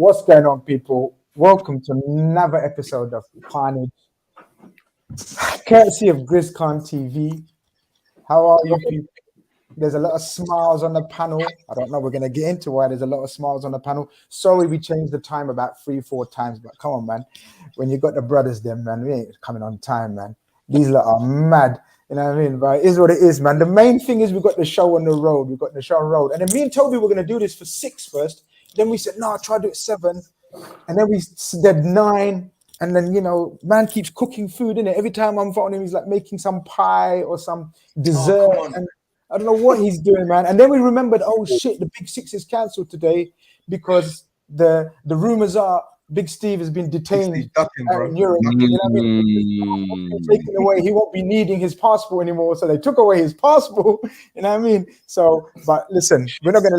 What's going on, people? Welcome to another episode of Khanage, courtesy of Grizz TV. How are you, people? There's a lot of smiles on the panel. I don't know. We're going to get into why there's a lot of smiles on the panel. Sorry, we changed the time about 3-4 times, but come on, man. When you got the brothers, then, man, we ain't coming on time, man. These lot are mad. You know what I mean? But it is what it is, man. The main thing is we've got the show on the road. We've got the show on the road. And then me and Toby were going to do this for 6 first. Then we said, no, try to do it 7. And then we did 9. And then, man keeps cooking food, innit? Every time I'm phoning him, he's like making some pie or some dessert. And I don't know what he's doing, man. And then we remembered, oh, shit, the Big 6 is cancelled today because the rumors are Big Steve has been detained in Europe. You know what I mean? Taken away. He won't be needing his passport anymore. So they took away his passport. You know what I mean? So, but listen, we're not gonna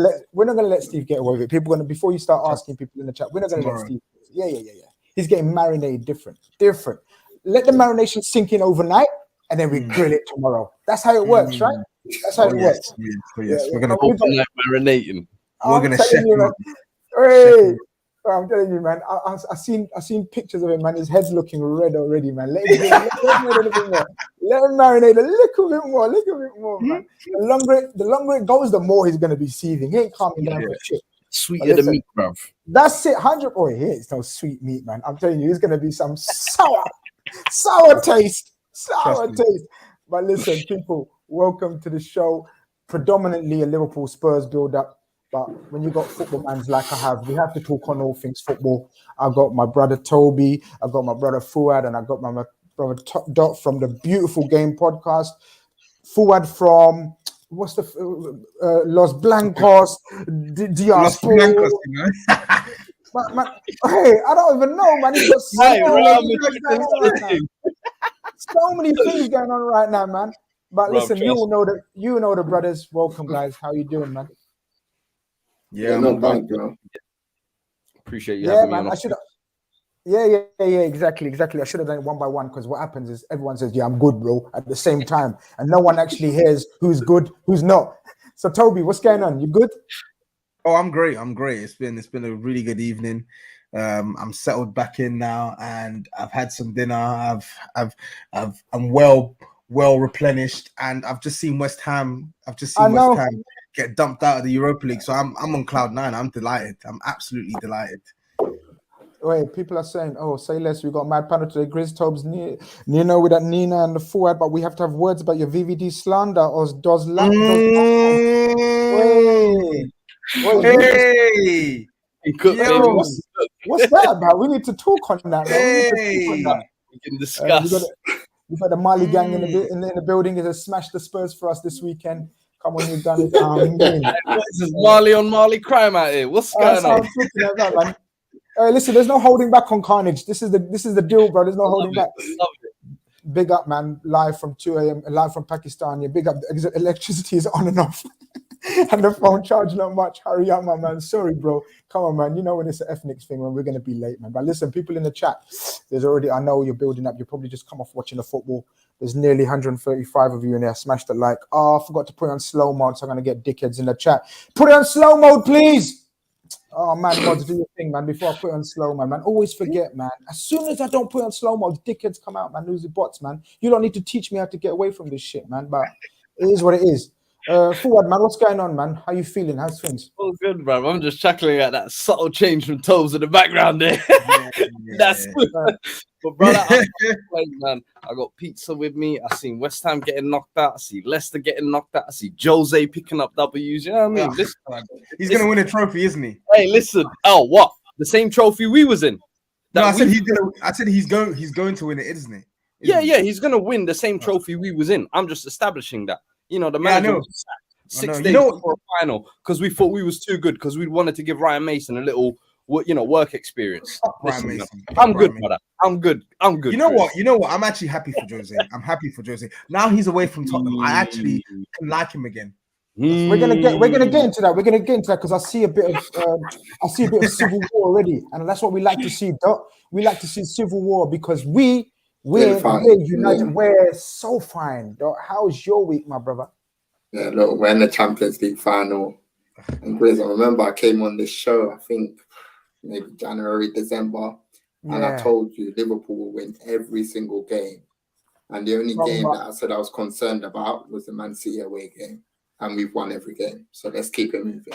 let Steve get away with it. People gonna, before you start asking people in the chat, we're not gonna let Steve. Yeah. He's getting marinated different. Let the marination sink in overnight, and then we grill it tomorrow. That's how it works, right? That's how it works. Yes. We're gonna overnight marinating. We're gonna chef him. Hey. I'm telling you, man. I seen pictures of him, man. His head's looking red already, man. Let him marinate a little bit more, man. The longer it goes, the more he's gonna be seething. He ain't calming down for shit. Sweeter the meat, bruv. That's it. 100. Oh, he ain't no sweet meat, man. I'm telling you, it's gonna be some sour taste. But listen, people, welcome to the show. Predominantly a Liverpool Spurs build-up. But when you got football mans like I have, we have to talk on all things football. I got my brother Toby, I got my brother Fuad, and I got my brother Dot from the Beautiful Game podcast. Fuad from what's the Los Blancos, Diaspora. Los Blancos, you know? man, hey, I don't even know, man. He's got so many things going on right now, man. But listen, you know the brothers. Welcome, guys. How you doing, man? Yeah, no bad, bro. Appreciate you having me on. Exactly. I should have done it one by one because what happens is everyone says, "Yeah, I'm good, bro," at the same time, and no one actually hears who's good, who's not. So, Toby, what's going on? You good? Oh, I'm great. It's been a really good evening. I'm settled back in now, and I've had some dinner. I'm well replenished, and I've just seen West Ham. West Ham get dumped out of the Europa League, so I'm on cloud 9. I'm delighted. I'm absolutely delighted. Wait, people are saying, "Oh, say less." We got mad panel today. Grizz Tapintobs, Nino with that Nina and the Fuad, but we have to have words about your VVD slander or does Wait. Hey, what's that about? We need to talk on that. We can discuss. We've got the Mali gang in the building. Is to smash the Spurs for us this weekend. Come on, you've done it. This is Marley on Marley crime out here. What's going on? Man. Listen, there's no holding back on Khanage. This is the deal, bro. There's no holding back. Big up, man. Live from 2 a.m. Live from Pakistan. Yeah, big up. Electricity is on and off. And the phone charge not much. Hurry up, my man. Sorry, bro. Come on, man. You know when it's an ethnic thing when we're going to be late, man. But listen, people in the chat, I know you're building up. You probably just come off watching the football. There's nearly 135 of you in there. Smash the like. Oh, I forgot to put it on slow mode, so I'm going to get dickheads in the chat. Put it on slow mode, please. Oh, man, mods, do your thing, man. Before I put it on slow, man. Always forget, man. As soon as I don't put it on slow mode, dickheads come out, man. Lose the bots, man. You don't need to teach me how to get away from this shit, man. But it is what it is. Forward, man. What's going on, man? How you feeling? How's things? All good, bro. I'm just chuckling at that subtle change from Tobes in the background there. That's good. But brother, man, I got pizza with me. I seen West Ham getting knocked out. I see Leicester getting knocked out. I see Jose picking up W's. You know what I mean? He's gonna win a trophy, isn't he? Hey, listen. Oh, what? The same trophy we was in. I said he's going to win it, isn't he? Yeah, he's gonna win the same trophy we was in. I'm just establishing that. You know, the manager was sacked 6 days before a final because we thought we was too good because we wanted to give Ryan Mason a little, work experience. Listen, I'm good, brother. I'm good. You know what? I'm actually happy for Jose. I'm happy for Jose. Now he's away from Tottenham. I actually can like him again. We're gonna get into that. We're gonna get into that because I see a bit of civil war already, and that's what we like to see. We like to see civil war because we're united. We're so fine. How's your week, my brother? Yeah, look, we're in the Champions League final. And Grizz, I remember I came on this show, I think maybe January, December. Yeah. And I told you Liverpool will win every single game. And the only game that I said I was concerned about was the Man City away game. And we've won every game. So let's keep it moving.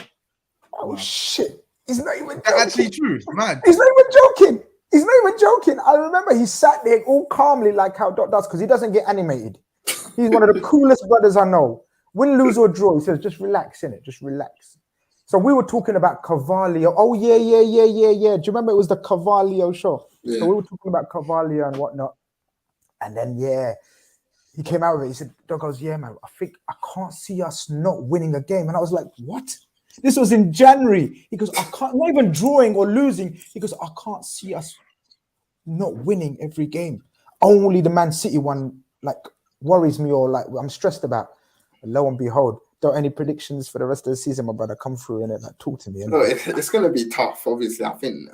Oh, shit. He's not even That's actually true, man. He's not even joking. He's not even joking. I remember he sat there all calmly like how Dot does because he doesn't get animated. He's one of the coolest brothers I know. Win, lose, or draw, he says, just relax, innit? Just relax. So we were talking about Carvalho. Oh, yeah. Do you remember it was the Carvalho show? Yeah. So we were talking about Carvalho and whatnot. And then, he came out with it. He said, Dog goes, yeah, man, I can't see us not winning a game. And I was like, what? This was in January. He goes, not even drawing or losing. He goes, I can't see us not winning every game. Only the Man City one, like, worries me or like I'm stressed about. And lo and behold, don't any predictions for the rest of the season, my brother? Come through and like, talk to me. No, it's going to be tough. Obviously, I think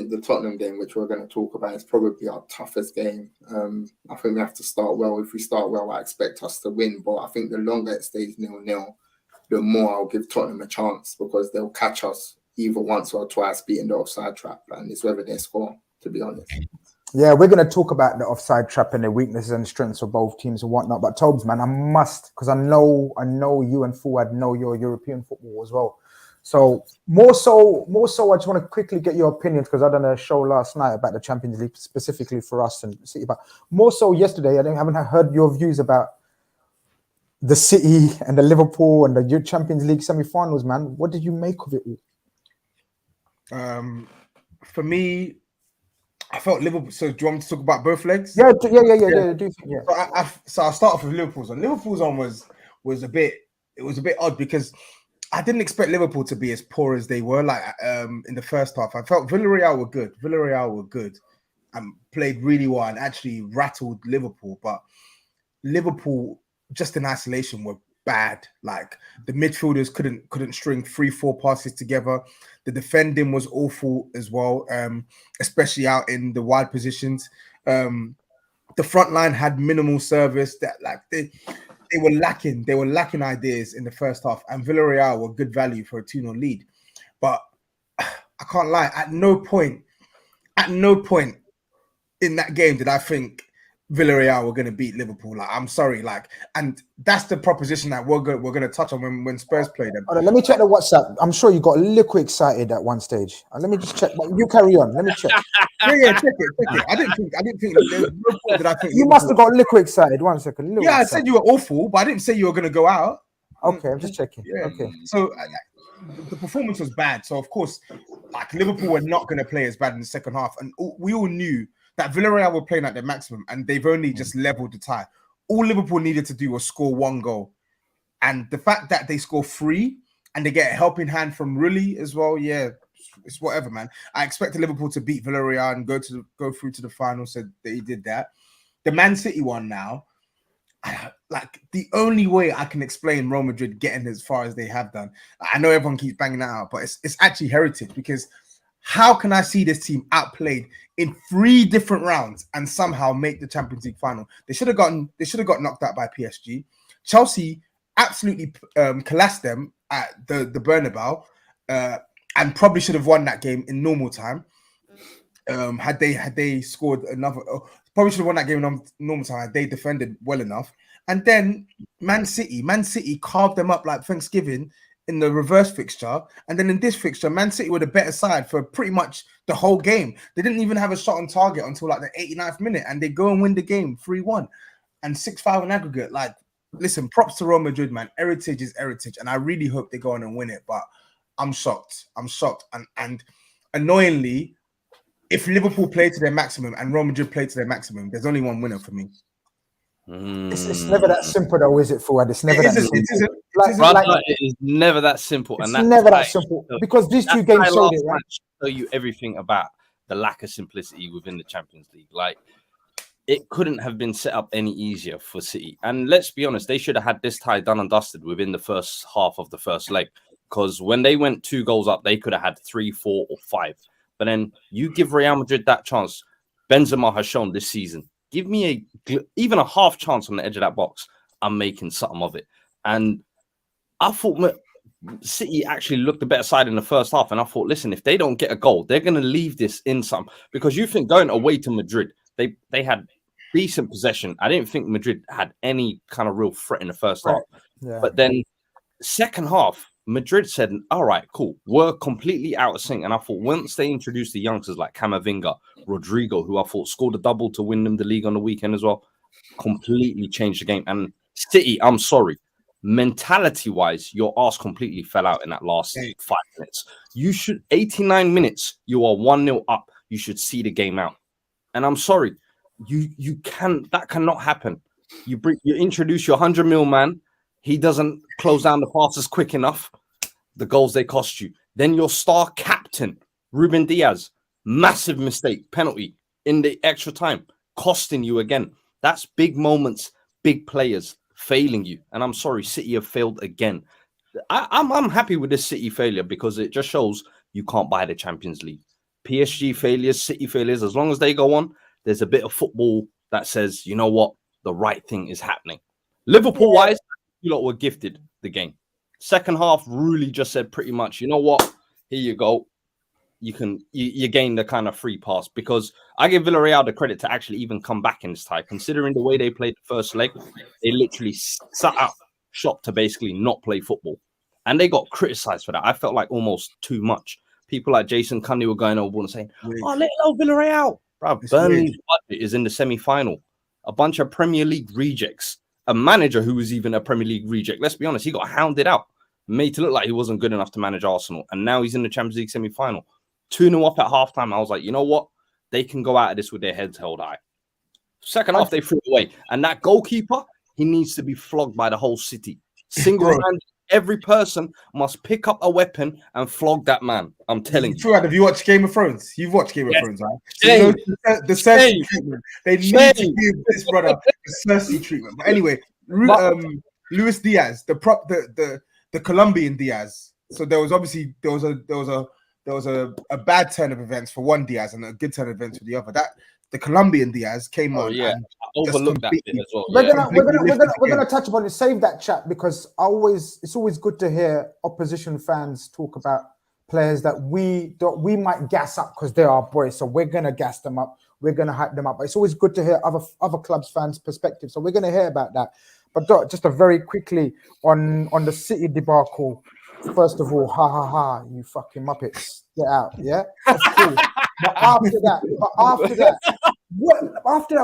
the Tottenham game, which we're going to talk about, is probably our toughest game. I think we have to start well. If we start well, I expect us to win. But I think the longer it stays 0-0, the more I'll give Tottenham a chance because they'll catch us either once or twice beating the offside trap, and it's whether they score. To be honest. Yeah, we're going to talk about the offside trap and the weaknesses and strengths of both teams and whatnot. But Tobes, man, I must, because I know you and Fuad know your European football as well. So more so, I just want to quickly get your opinions because I done a show last night about the Champions League specifically for us and City. But more so yesterday, I haven't heard your views about the City and the Liverpool and the Champions League semi-finals, man. What did you make of it all? For me, I felt Liverpool. So do you want me to talk about both legs? Yeah. So I'll start off with Liverpool's on. Liverpool's on was a bit odd because I didn't expect Liverpool to be as poor as they were. Like in the first half, I felt Villarreal were good and played really well and actually rattled Liverpool. But Liverpool, just in isolation, were bad. Like the midfielders couldn't string 3-4 passes together. The defending was awful as well, especially out in the wide positions. The front line had minimal service. That like they were lacking. They were lacking ideas in the first half, and Villarreal were good value for a 2-0 lead. But I can't lie. At no point in that game did I think Villarreal were going to beat Liverpool. Like, I'm sorry, like, and that's the proposition that we're going to touch on when Spurs play them. Hold on, let me check the WhatsApp. I'm sure you got a little excited at one stage. Let me just check. You carry on. Let me check. Yeah, check it. I didn't think. There's no point that I think you must have got a little excited. 1 second. Yeah, I said you were awful, but I didn't say you were going to go out. Okay, I'm just checking. Yeah. Okay. So the performance was bad. So of course, like Liverpool were not going to play as bad in the second half, and we all knew that Villarreal were playing at their maximum, and they've only just leveled the tie. All Liverpool needed to do was score 1 goal, and the fact that they score 3 and they get a helping hand from Rulli as well, yeah, it's whatever, man. I expected Liverpool to beat Villarreal and go through to the final, so they did that. The Man City one now, like the only way I can explain Real Madrid getting as far as they have done. I know everyone keeps banging that out, but it's actually heritage because how can I see this team outplayed in 3 different rounds and somehow make the Champions League final? They should have got knocked out by PSG. Chelsea absolutely collapsed them at the Bernabeu, and probably should have won that game in normal time. Had they scored another, probably should have won that game in normal time. Had they defended well enough. And then Man City carved them up like Thanksgiving in the reverse fixture, and then in this fixture, Man City were the better side for pretty much the whole game. They didn't even have a shot on target until like the 89th minute, and they go and win the game 3-1 and 6-5 in aggregate. Like, listen, props to Real Madrid, man. Heritage is heritage, and I really hope they go on and win it. But I'm shocked, and annoyingly, if Liverpool play to their maximum and Real Madrid play to their maximum, there's only one winner for me. It's never that simple, though, is it, Fuad? It's never that simple. It is never that simple. It's never that simple because these 2 games showed it, right? Show you everything about the lack of simplicity within the Champions League. Like, it couldn't have been set up any easier for City. And let's be honest, they should have had this tie done and dusted within the first half of the first leg. Because when they went 2 goals up, they could have had 3, 4, or 5. But then you give Real Madrid that chance. Benzema has shown this season. Give me even a half chance on the edge of that box. I'm making something of it. And I thought City actually looked the better side in the first half. And I thought, listen, if they don't get a goal, they're going to leave this in some. Because you think going away to Madrid, they had decent possession. I didn't think Madrid had any kind of real threat in the first half. Yeah. But then second half, Madrid said, all right, cool. We're completely out of sync. And I thought once they introduced the youngsters like Camavinga, Rodrigo, who I thought scored a double to win them the league on the weekend as well, completely changed the game. And City, I'm sorry, mentality-wise, your arse completely fell out in that last 5 minutes. You should, 89 minutes, you are 1-0 up. You should see the game out. And I'm sorry, that cannot happen. You introduce your 100 mil man, he doesn't close down the passes quick enough. The goals they cost you. Then your star captain, Ruben Diaz, massive mistake, penalty in the extra time, costing you again. That's big moments, big players failing you. And I'm sorry, City have failed again. I'm happy with this City failure because it just shows you can't buy the Champions League. PSG failures, City failures, as long as they go on, there's a bit of football that says, you know what, the right thing is happening. Liverpool-wise, you lot were gifted the game. Second half really just said pretty much, you know what, here you go. You gain the kind of free pass because I give Villarreal the credit to actually even come back in this tie. Considering the way they played the first leg, they literally sat up shop to basically not play football. And they got criticized for that. I felt like almost too much. People like Jason Cundy were going over and saying, oh, little Villarreal. Bro, Burnley's budget is in the semi-final. A bunch of Premier League rejects. A manager who was even a Premier League reject. Let's be honest, he got hounded out. Made to look like he wasn't good enough to manage Arsenal. And now he's in the Champions League semi-final. 2-0 up at halftime. I was like, you know what? They can go out of this with their heads held high. Second half, they threw it away. And that goalkeeper, he needs to be flogged by the whole city. Single-handed, every person must pick up a weapon and flog that man. I'm telling you. True, have you watched Game of Thrones? You've watched Game of Thrones, right? So the Cersei treatment. They need to give this brother the Cersei treatment. But anyway, Luis Diaz, the Colombian Diaz. So there was a bad turn of events for one Diaz and a good turn of events for the other. The Colombian Diaz came on. Yeah, and I overlooked that bit as well. We're gonna touch upon it. Save that chat because it's always good to hear opposition fans talk about players that we might gas up because they are boys. So we're gonna gas them up. We're gonna hype them up. But it's always good to hear other clubs fans' perspective. So we're gonna hear about that. But Doc, just a very quickly on the City debacle. First of all, ha, you fucking muppets, get out, yeah. Of course. But after that,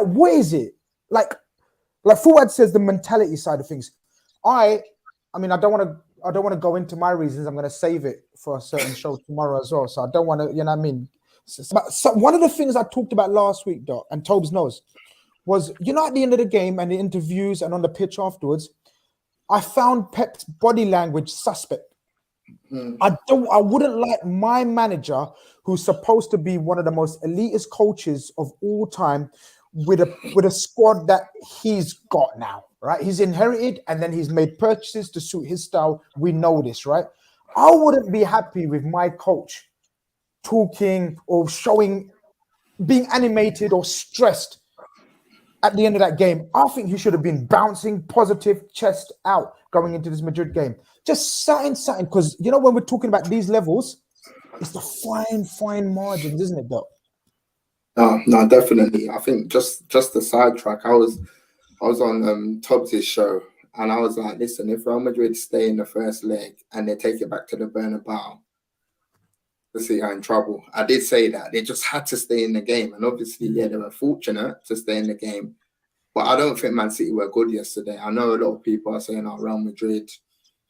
what is it like? Like Fuad says, the mentality side of things. I mean, I don't want to go into my reasons. I'm going to save it for a certain show tomorrow as well. So I don't want to, you know what I mean. So one of the things I talked about last week, Doc, and Tobes knows, was at the end of the game and the interviews and on the pitch afterwards, I found Pep's body language suspect. I wouldn't like my manager, who's supposed to be one of the most elitist coaches of all time, with a squad that he's got now, right? He's inherited and then he's made purchases to suit his style. We know this, right? I wouldn't be happy with my coach talking or showing, being animated or stressed at the end of that game. I think he should have been bouncing, positive, chest out going into this Madrid game. Just something, because when we're talking about these levels, it's the fine margins, isn't it, Doc? No, definitely. I think just the sidetrack. I was on Tubbs' show, and I was like, listen, if Real Madrid stay in the first leg and they take it back to the Bernabeu, the City are in trouble. I did say that they just had to stay in the game, and obviously, they were fortunate to stay in the game. But I don't think Man City were good yesterday. I know a lot of people are saying, Real Madrid,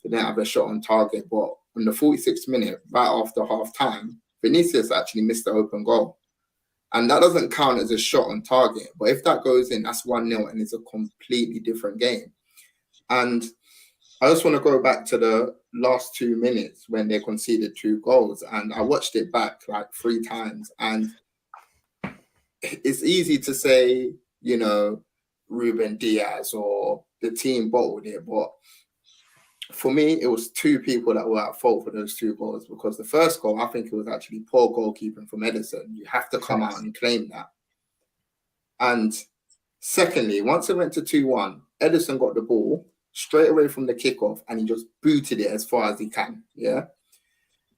they didn't have a shot on target, but in the 46th minute, right after half time, Vinicius actually missed the open goal. And that doesn't count as a shot on target. But if that goes in, that's 1-0 and it's a completely different game. And I just want to go back to the last 2 minutes when they conceded 2 goals. And I watched it back like 3 times. And it's easy to say, Ruben Diaz or the team bottled it. But for me, it was 2 people that were at fault for those 2 goals, because the first goal, I think it was actually poor goalkeeping from Ederson. You have to come out and claim that. And secondly, once it went to 2-1, Ederson got the ball, straight away from the kickoff, and he just booted it as far as he can. Yeah.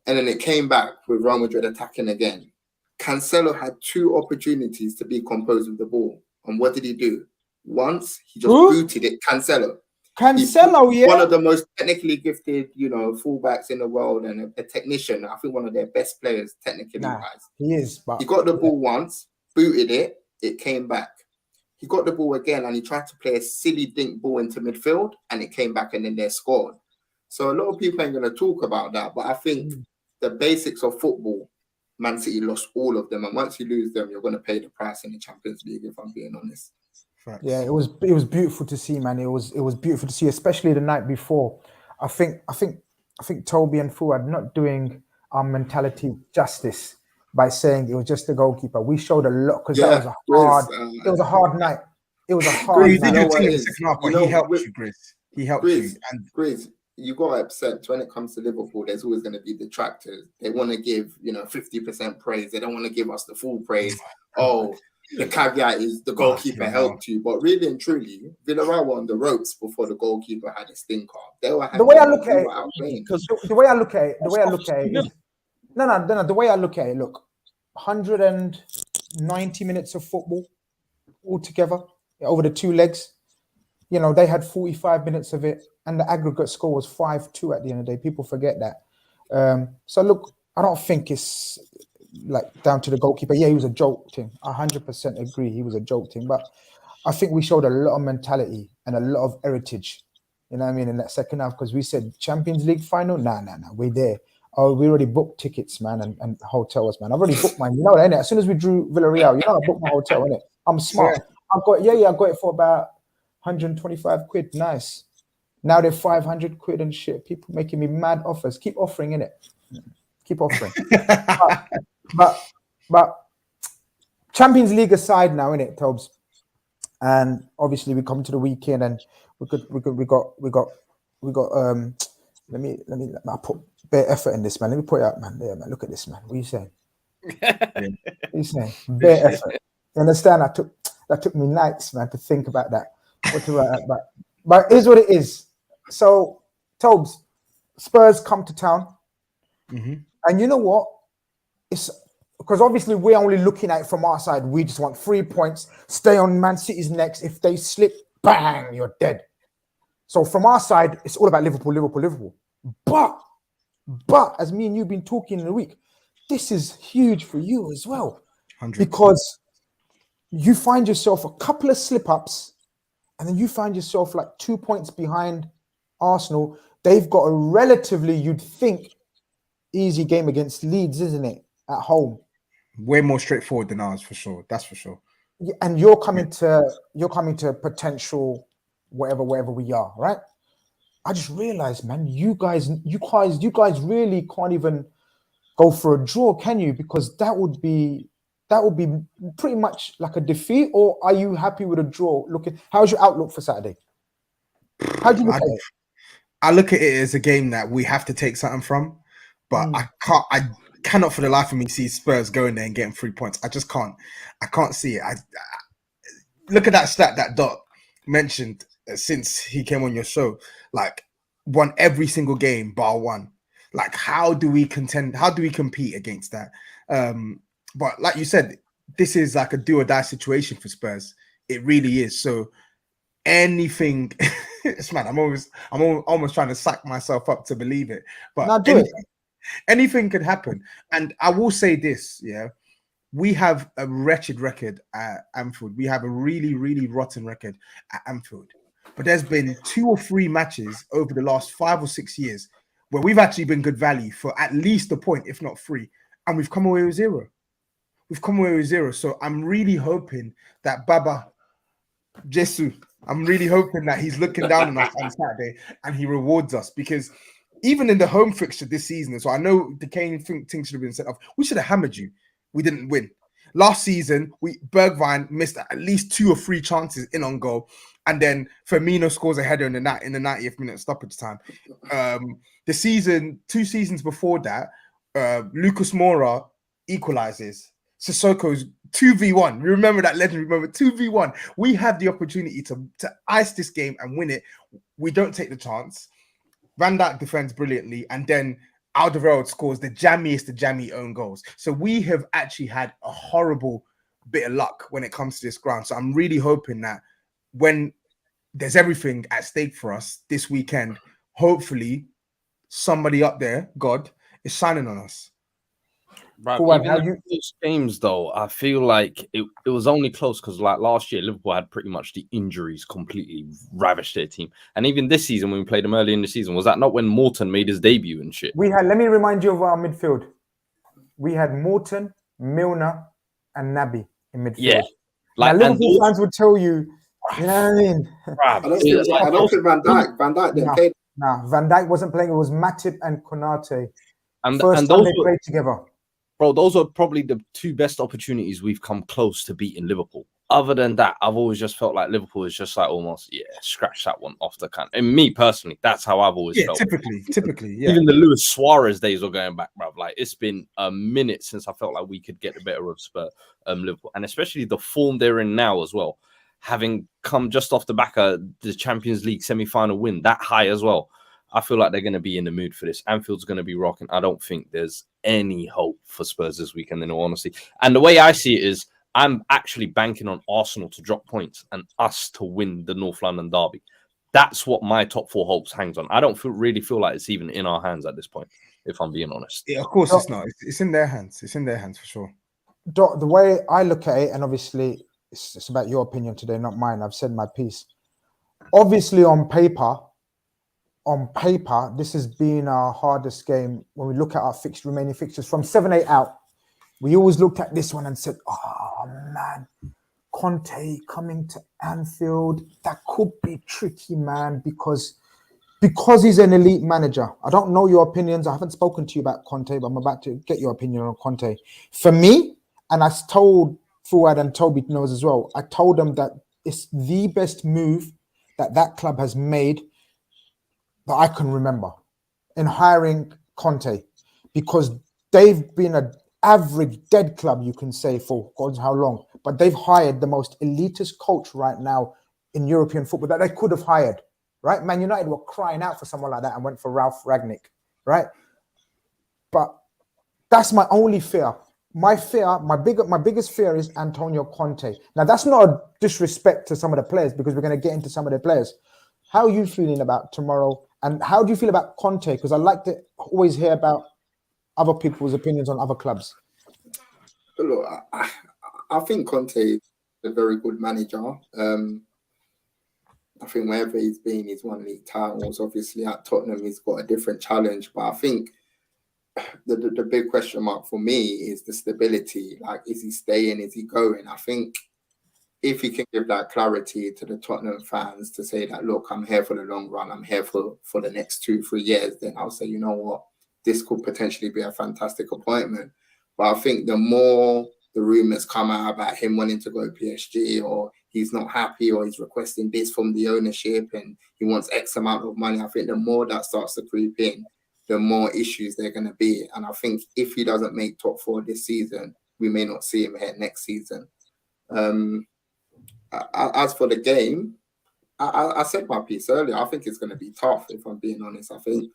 And then it came back with Real Madrid attacking again. Cancelo had 2 opportunities to be composed with the ball. And what did he do? Once, he just booted it. Cancelo, yeah. One of the most technically gifted, fullbacks in the world and a technician. I think one of their best players, technically wise. He is. But he got the ball once, booted it, it came back. He got the ball again and he tried to play a silly dink ball into midfield and it came back and then they scored. So a lot of people ain't going to talk about that. But I think the basics of football, Man City lost all of them. And once you lose them, you're going to pay the price in the Champions League, if I'm being honest. Facts. Yeah, it was beautiful to see, man. It was beautiful to see, especially the night before. I think Toby and Fuad not doing our mentality justice by saying it was just the goalkeeper. We showed a lot because that was it was a hard night. It was a hard night. He did in the second half, but he helped you, Grizz. He helped you. And Grizz, you got upset when it comes to Liverpool. There's always going to be detractors. They want to give 50% praise. They don't want to give us the full praise. Oh, the caveat is the goalkeeper helped you, but really and truly, Villarreal were on the ropes before the goalkeeper had a stinker. They were the way I look at it, because the way I look at it is no. The way I look at it, look, 190 minutes of football altogether over the 2 legs. They had 45 minutes of it, and the aggregate score was 5-2 at the end of the day. People forget that. So look, I don't think it's like down to the goalkeeper. Yeah, he was a joke team. 100% agree. He was a joke team, but I think we showed a lot of mentality and a lot of heritage. You know what I mean? In that second half, because we said Champions League final. Nah, we're there. Oh, we already booked tickets, man, and hotels, man. I've already booked mine. You know that, innit? As soon as we drew Villarreal, I booked my hotel, innit? I'm smart. I got it for about 125 quid. Nice. Now they're 500 quid and shit. People making me mad offers. Keep offering, innit? Keep offering. But Champions League aside now, innit, Tobes? And obviously we come to the weekend and we got I put bare effort in this, man. Let me put it out, man. Yeah, man. Look at this, man. What are you saying? What are you saying? Bare effort. You understand? That took me nights, man, to think about that. But it is what it is. So, Tobes, Spurs come to town. And you know what? It's because obviously we're only looking at it from our side. We just want 3 points, stay on Man City's necks. If they slip, bang, you're dead. So from our side, it's all about Liverpool. But as me and you've been talking in the week, this is huge for you as well. 100%. Because you find yourself a couple of slip-ups and then you find yourself like 2 points behind Arsenal. They've got a relatively, you'd think, easy game against Leeds, isn't it? At home. Way more straightforward than ours, for sure. That's for sure. Yeah, and you're coming to potential wherever we are, right? I just realized, man, you guys really can't even go for a draw, can you? Because that would be pretty much like a defeat. Or are you happy with a draw? How's your outlook for Saturday? How do you look at it? I look at it as a game that we have to take something from, but I cannot for the life of me see Spurs going there and getting 3 points. I just can't. I can't see it. I look at that stat that Dot mentioned since he came on your show. Like, won every single game bar one. Like, how do we contend? How do we compete against that? But like you said, this is like a do or die situation for Spurs. It really is. So anything, man, I'm almost trying to sack myself up to believe it. But anything could happen. And I will say this, yeah, we have a wretched record at Anfield. We have a really, really rotten record at Anfield. But there's been 2 or 3 matches over the last 5 or 6 years where we've actually been good value for at least a point, if not 3. And we've come away with 0. So I'm really hoping that Baba Jesu, I'm really hoping that he's looking down on us on Saturday and he rewards us, because even in the home fixture this season, so I know the Kane thing should have been set off. We should have hammered you. We didn't win. Last season, Bergwijn missed at least 2 or 3 chances in on goal. And then Firmino scores a header in the 90th minute stoppage time. The 2 seasons before that, Lucas Moura equalizes. Sissoko's 2v1. Remember that legendary moment, 2v1. We had the opportunity to ice this game and win it. we don't take the chance. Van Dijk defends brilliantly, and then Alderweireld scores the jammy own goals. So we have actually had a horrible bit of luck when it comes to this ground. So I'm really hoping that when there's everything at stake for us this weekend, hopefully somebody up there, God, is shining on us. Bro, even those games, though, I feel like it was only close because, like, last year, Liverpool had pretty much the injuries completely ravished their team. And even this season, when we played them early in the season, was that not when Morton made his debut and shit? Let me remind you of our midfield. We had Morton, Milner, and Naby in midfield. Yeah. Like, now, Liverpool fans would tell you, you know what I mean? I don't think Van Dijk didn't play. Nah, Van Dijk wasn't playing. It was Matip and Konate. And First time they played together. Bro, those are probably the two best opportunities we've come close to beating Liverpool. Other than that, I've always just felt like Liverpool is just like almost, scratch that one off the can. And me personally, that's how I've always felt. Typically, yeah. Even the Luis Suarez days are going back, bro. Like, it's been a minute since I felt like we could get the better of Liverpool. And especially the form they're in now as well. Having come just off the back of the Champions League semi-final win, that high as well. I feel like they're going to be in the mood for this. Anfield's going to be rocking. I don't think there's any hope for Spurs this weekend, in all honesty. And the way I see it is I'm actually banking on Arsenal to drop points and us to win the North London derby. That's what my top four hopes hangs on. I don't really feel like it's even in our hands at this point, if I'm being honest. Yeah, of course it's not. It's in their hands. It's in their hands for sure. The way I look at it, and obviously it's about your opinion today, not mine. I've said my piece. Obviously, on paper, this has been our hardest game. When we look at our remaining fixtures from 7-8 out, we always looked at this one and said, oh man, Conte coming to Anfield, that could be tricky, man, because he's an elite manager. I don't know your opinions. I haven't spoken to you about Conte, but I'm about to get your opinion on Conte. For me, and I told Fuad and Toby knows as well, I told them that it's the best move that club has made that I can remember in hiring Conte, because they've been an average dead club, you can say, for God knows how long, but they've hired the most elitist coach right now in European football that they could have hired, right? Man United were crying out for someone like that and went for Ralph Rangnick, right? But that's my only fear. My biggest fear is Antonio Conte. Now, that's not a disrespect to some of the players, because we're going to get into some of the players. How are you feeling about tomorrow? And how do you feel about Conte? Because I like to always hear about other people's opinions on other clubs. Look, I think Conte is a very good manager. I think wherever he's been, he's won league titles. Obviously, at Tottenham, he's got a different challenge. But I think the big question mark for me is the stability. Like, is he staying? Is he going? I think if he can give that clarity to the Tottenham fans to say that, look, I'm here for the long run, I'm here for the next 2-3 years, then I'll say, you know what, this could potentially be a fantastic appointment. But I think the more the rumours come out about him wanting to go PSG, or he's not happy, or he's requesting this from the ownership and he wants X amount of money, I think the more that starts to creep in, the more issues they're going to be. And I think if he doesn't make top 4 this season, we may not see him here next season. As for the game, I said my piece earlier. I think it's going to be tough, if I'm being honest. I think,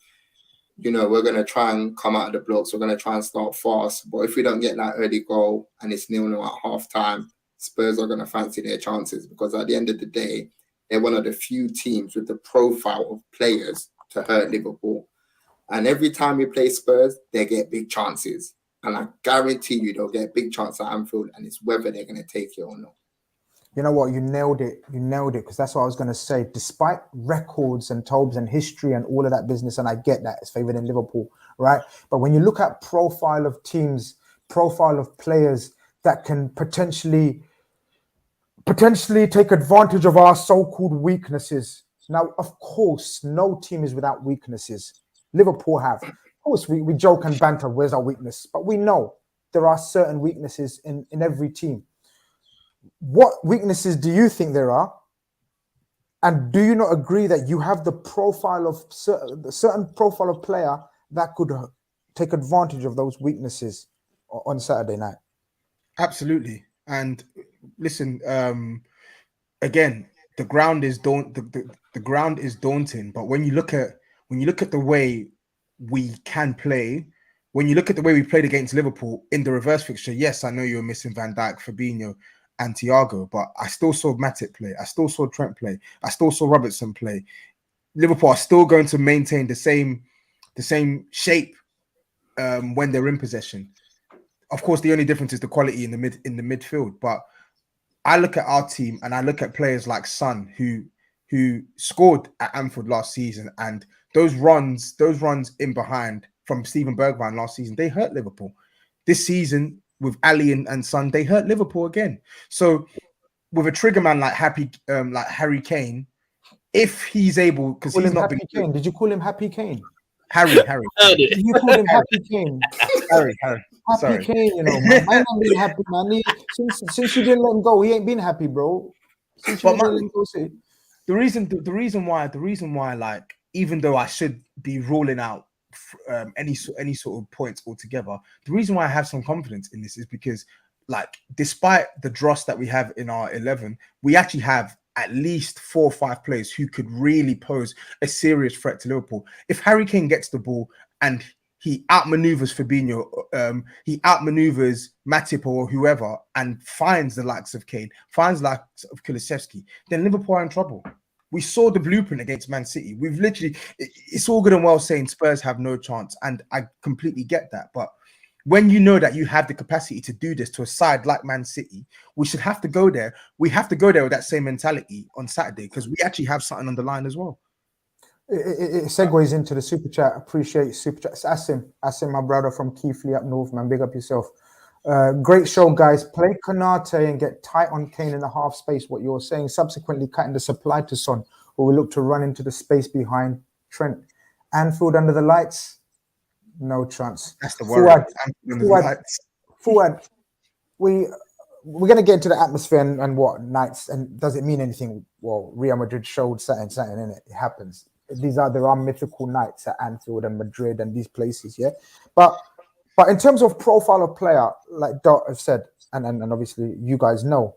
we're going to try and come out of the blocks. We're going to try and start fast. But if we don't get that early goal and it's 0-0 at half-time, Spurs are going to fancy their chances, because at the end of the day, they're one of the few teams with the profile of players to hurt Liverpool. And every time we play Spurs, they get big chances. And I guarantee you they'll get a big chance at Anfield, and it's whether they're going to take it or not. You know what? You nailed it, because that's what I was going to say. Despite records and Tobes and history and all of that business, and I get that it's favoured in Liverpool, right? But when you look at profile of teams, profile of players that can potentially take advantage of our so-called weaknesses. Now, of course, no team is without weaknesses. Liverpool have. Of course, we joke and banter, where's our weakness? But we know there are certain weaknesses in every team. What weaknesses do you think there are? And do you not agree that you have the profile of certain profile of player that could take advantage of those weaknesses on Saturday night? Absolutely. And listen, again, the ground is the ground is daunting. But when you look at the way we can play, when you look at the way we played against Liverpool in the reverse fixture, yes, I know you were missing Van Dijk, Fabinho, and Thiago, but I still saw Matip play. I still saw Trent play. I still saw Robertson play. Liverpool are still going to maintain the same shape when they're in possession. Of course, the only difference is the quality in the midfield. But I look at our team and I look at players like Son, who scored at Anfield last season, and those runs in behind from Steven Bergwijn last season, they hurt Liverpool. This season with Ali and Son, they hurt Liverpool again. So with a trigger man like Harry Kane, if he's able, because he's not Happy Kane. Did you call him Happy Kane? Harry. You called him Happy Kane. Harry. Happy Kane, you know, man. Man ain't been happy, man. Since you didn't let him go, he ain't been happy, bro. Since you didn't let him go, the reason why, like, even though I should be ruling out any sort of points altogether, the reason why I have some confidence in this is because, like, despite the dross that we have in our 11, we actually have at least 4 or 5 players who could really pose a serious threat to Liverpool. If Harry Kane gets the ball and he outmaneuvers Fabinho, he outmaneuvers Matip or whoever, and finds the likes of Kane, finds the likes of Kulusevski, then Liverpool are in trouble. We saw the blueprint against Man City. We've literally, it's all good and well saying Spurs have no chance, and I completely get that. But when you know that you have the capacity to do this to a side like Man City, we should have to go there. We have to go there with that same mentality on Saturday, because we actually have something on the line as well. It segues into the super chat. Appreciate super chat. It's Asim, my brother from Keighley up north, man. Big up yourself. Great show, guys. Play Khanate and get tight on Kane in the half space. What you're saying, subsequently cutting the supply to Son, who will look to run into the space behind Trent. Anfield under the lights. No chance. That's the word. Forward. We're going to get into the atmosphere and what nights, and does it mean anything? Well, Real Madrid showed something in it. It happens. There are mythical nights at Anfield and Madrid and these places, yeah. But in terms of profile of player, like Dot have said, and obviously you guys know,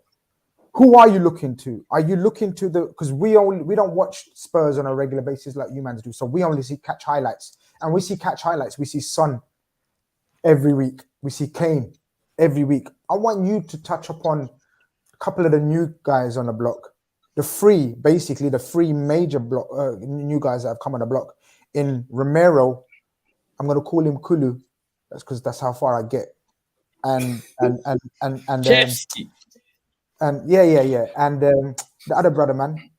who are you looking to? Are you looking to because we don't watch Spurs on a regular basis like you mans do, so we only see catch highlights. And we see catch highlights. We see Son every week. We see Kane every week. I want you to touch upon a couple of the new guys on the block. The three major new guys that have come on the block. In Romero, I'm going to call him Kulu. That's because that's how far I get. And yeah. And the other brother, man.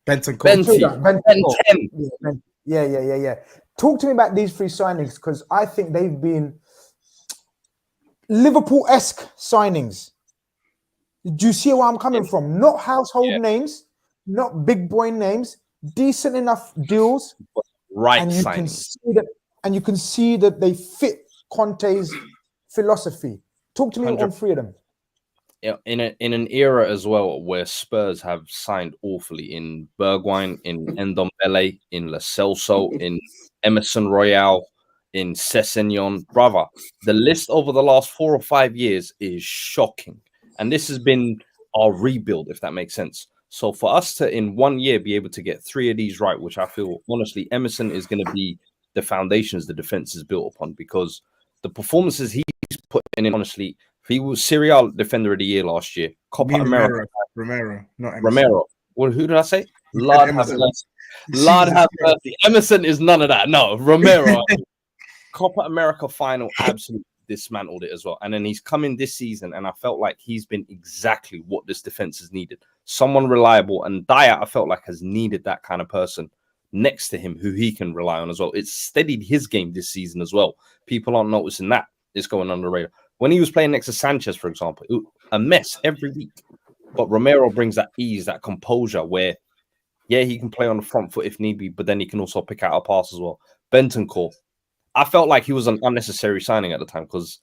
Benton. Yeah. Talk to me about these 3 signings, because I think they've been Liverpool-esque signings. Do you see where I'm coming from? Not household names, not big boy names, decent enough deals. Right, and you can see that they fit Conte's philosophy. Talk to me 100. On 3 of them. Yeah, in an era as well where Spurs have signed awfully, in Bergwijn, in Ndombele, in Lo Celso, in Emerson Royale, in Sessegnon. Brother, the list over the last 4 or 5 years is shocking. And this has been our rebuild, if that makes sense. So for us to, in 1 year, be able to get 3 of these right, which I feel, honestly, Emerson is going to be the foundations the defense is built upon, because the performances he's put in, honestly, he was Serie A Defender of the Year last year. Copa America. Romero, not Emerson. Romero. Well, who did I say? Lord have mercy. Lord have mercy. Emerson is none of that. No, Romero. Copa America final absolutely dismantled it as well. And then he's come in this season, and I felt like he's been exactly what this defense has needed. Someone reliable, and Dyer, I felt like, has needed that kind of person next to him who he can rely on as well. It's steadied his game this season as well. People aren't noticing that. It's going under the radar. When he was playing next to Sanchez, for example, it was a mess every week. But Romero brings that ease, that composure where, yeah, he can play on the front foot if need be, but then he can also pick out a pass as well. Bentancur, I felt like he was an unnecessary signing at the time, because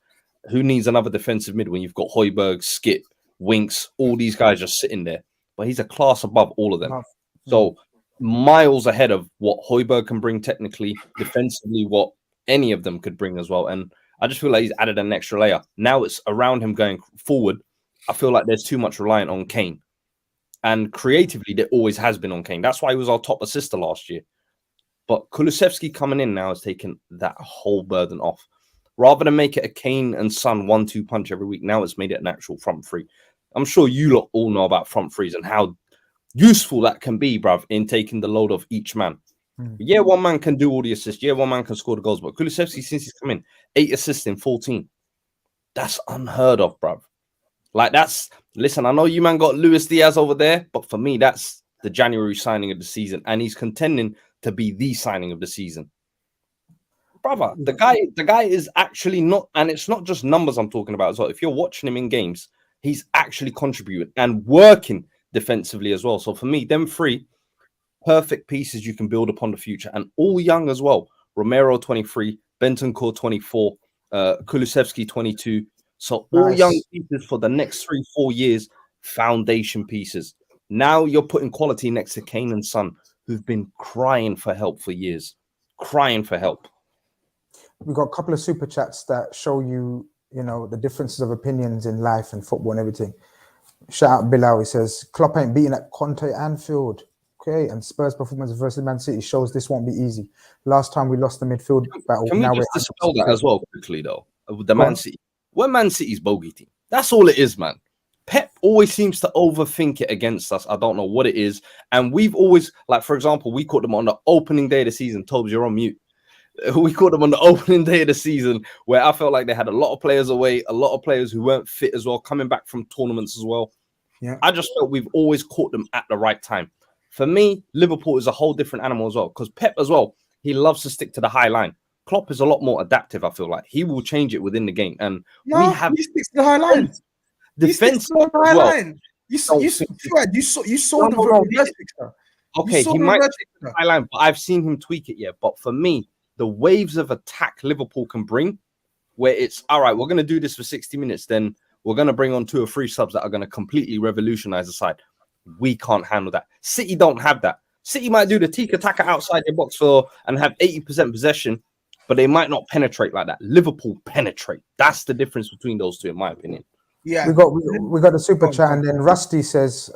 who needs another defensive mid when you've got Højbjerg, Skip, Winks, all these guys just sitting there? But he's a class above all of them. So miles ahead of what Højbjerg can bring technically, defensively, what any of them could bring as well. And I just feel like he's added an extra layer. Now it's around him going forward. I feel like there's too much reliant on Kane. And creatively, there always has been on Kane. That's why he was our top assister last year. But Kulusevski coming in now has taken that whole burden off. Rather than make it a Kane and Son 1-2 punch every week, now it's made it an actual front three. I'm sure you lot all know about front threes and how useful that can be, bruv, in taking the load off each man. Yeah, one man can do all the assists. Yeah, one man can score the goals. But Kulusevski, since he's come in, 8 assists in 14. That's unheard of, bruv. Like, listen, I know you man got Luis Diaz over there, but for me, that's the January signing of the season. And he's contending to be the signing of the season. Brother, the guy is actually not, and it's not just numbers I'm talking about as well. If you're watching him in games, he's actually contributing and working defensively as well. So for me, them three perfect pieces you can build upon the future, and all young as well. Romero 23, Bentancur 24, Kulusevski 22. So all young pieces for the next 3-4 years, foundation pieces. Now you're putting quality next to Kane and Son, who've been crying for help for years. Crying for help. We've got a couple of super chats that show you, the differences of opinions in life and football and everything. Shout out Bilal, he says, Klopp ain't beaten at Conte Anfield. Okay, and Spurs' performance versus Man City shows this won't be easy. Last time we lost the midfield battle. Can we just dispel that as well quickly, though? With the Man City. We're Man City's bogey team. That's all it is, man. Pep always seems to overthink it against us. I don't know what it is. And we've always, like, for example, we caught them on the opening day of the season. Tobes, you're on mute. We caught them on the opening day of the season where I felt like they had a lot of players away, a lot of players who weren't fit as well, coming back from tournaments as well. Yeah, I just felt we've always caught them at the right time. For me, Liverpool is a whole different animal as well, because Pep as well, he loves to stick to the high line. Klopp is a lot more adaptive, I feel like. He will change it within the game. And he sticks to the high line. Defense the high well. line. You saw the reverse picture. Okay, he might stick to the high line, but I've seen him tweak it, yeah. But for me, the waves of attack Liverpool can bring, where it's, all right, we're going to do this for 60 minutes, then we're going to bring on 2 or 3 subs that are going to completely revolutionize the side. We can't handle that. City don't have that. City might do the tiki-taka outside their box and have 80% possession, but they might not penetrate like that. Liverpool penetrate. That's the difference between those two, in my opinion. Yeah, we got a super chat, and then Rusty says,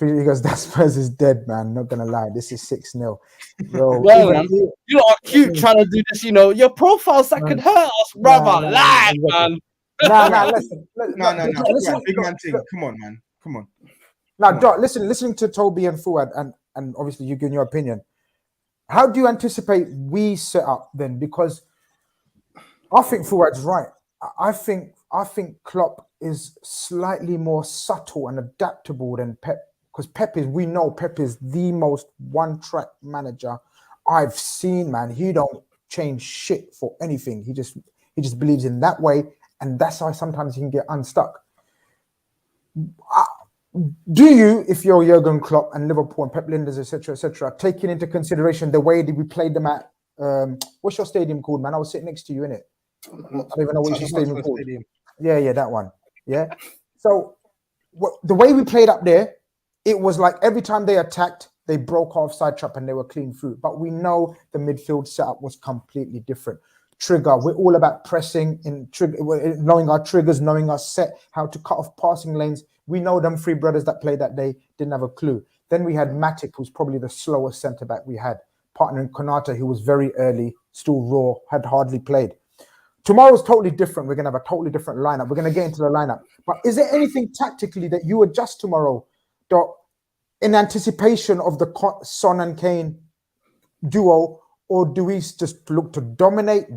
he goes, that Spurs is dead, man. Not gonna lie, this is 6-0. Well, you are cute trying to do this, your profiles that could hurt us, brother. Lie, man. Listen. Big man thing. Come on, man. Come on. Now, Dot, listening to Toby and Fuad, and obviously you giving your opinion. How do you anticipate we set up then? Because I think Fuad's right. I think Klopp is slightly more subtle and adaptable than Pep. Because we know Pep is the most one-track manager I've seen, man. He don't change shit for anything. He just believes in that way, and that's how sometimes he can get unstuck. Do you, if you're Jurgen Klopp and Liverpool and Pep Linders, etc., taking into consideration the way that we played them at what's your stadium called, man? I was sitting next to you, innit? I don't even know what your stadium called. Yeah, that one. Yeah. So the way we played up there, it was like every time they attacked, they broke off side trap and they were clean through. But we know the midfield setup was completely different. Trigger, we're all about pressing, knowing our triggers, knowing our set, how to cut off passing lanes. We know them 3 brothers that played that day didn't have a clue. Then we had Matic, who's probably the slowest centre back we had, partnering Konate, who was very early, still raw, had hardly played. Tomorrow's totally different. We're going to have a totally different lineup. We're going to get into the lineup. But is there anything tactically that you adjust tomorrow, Doc, in anticipation of the Son and Kane duo, or do we just look to dominate,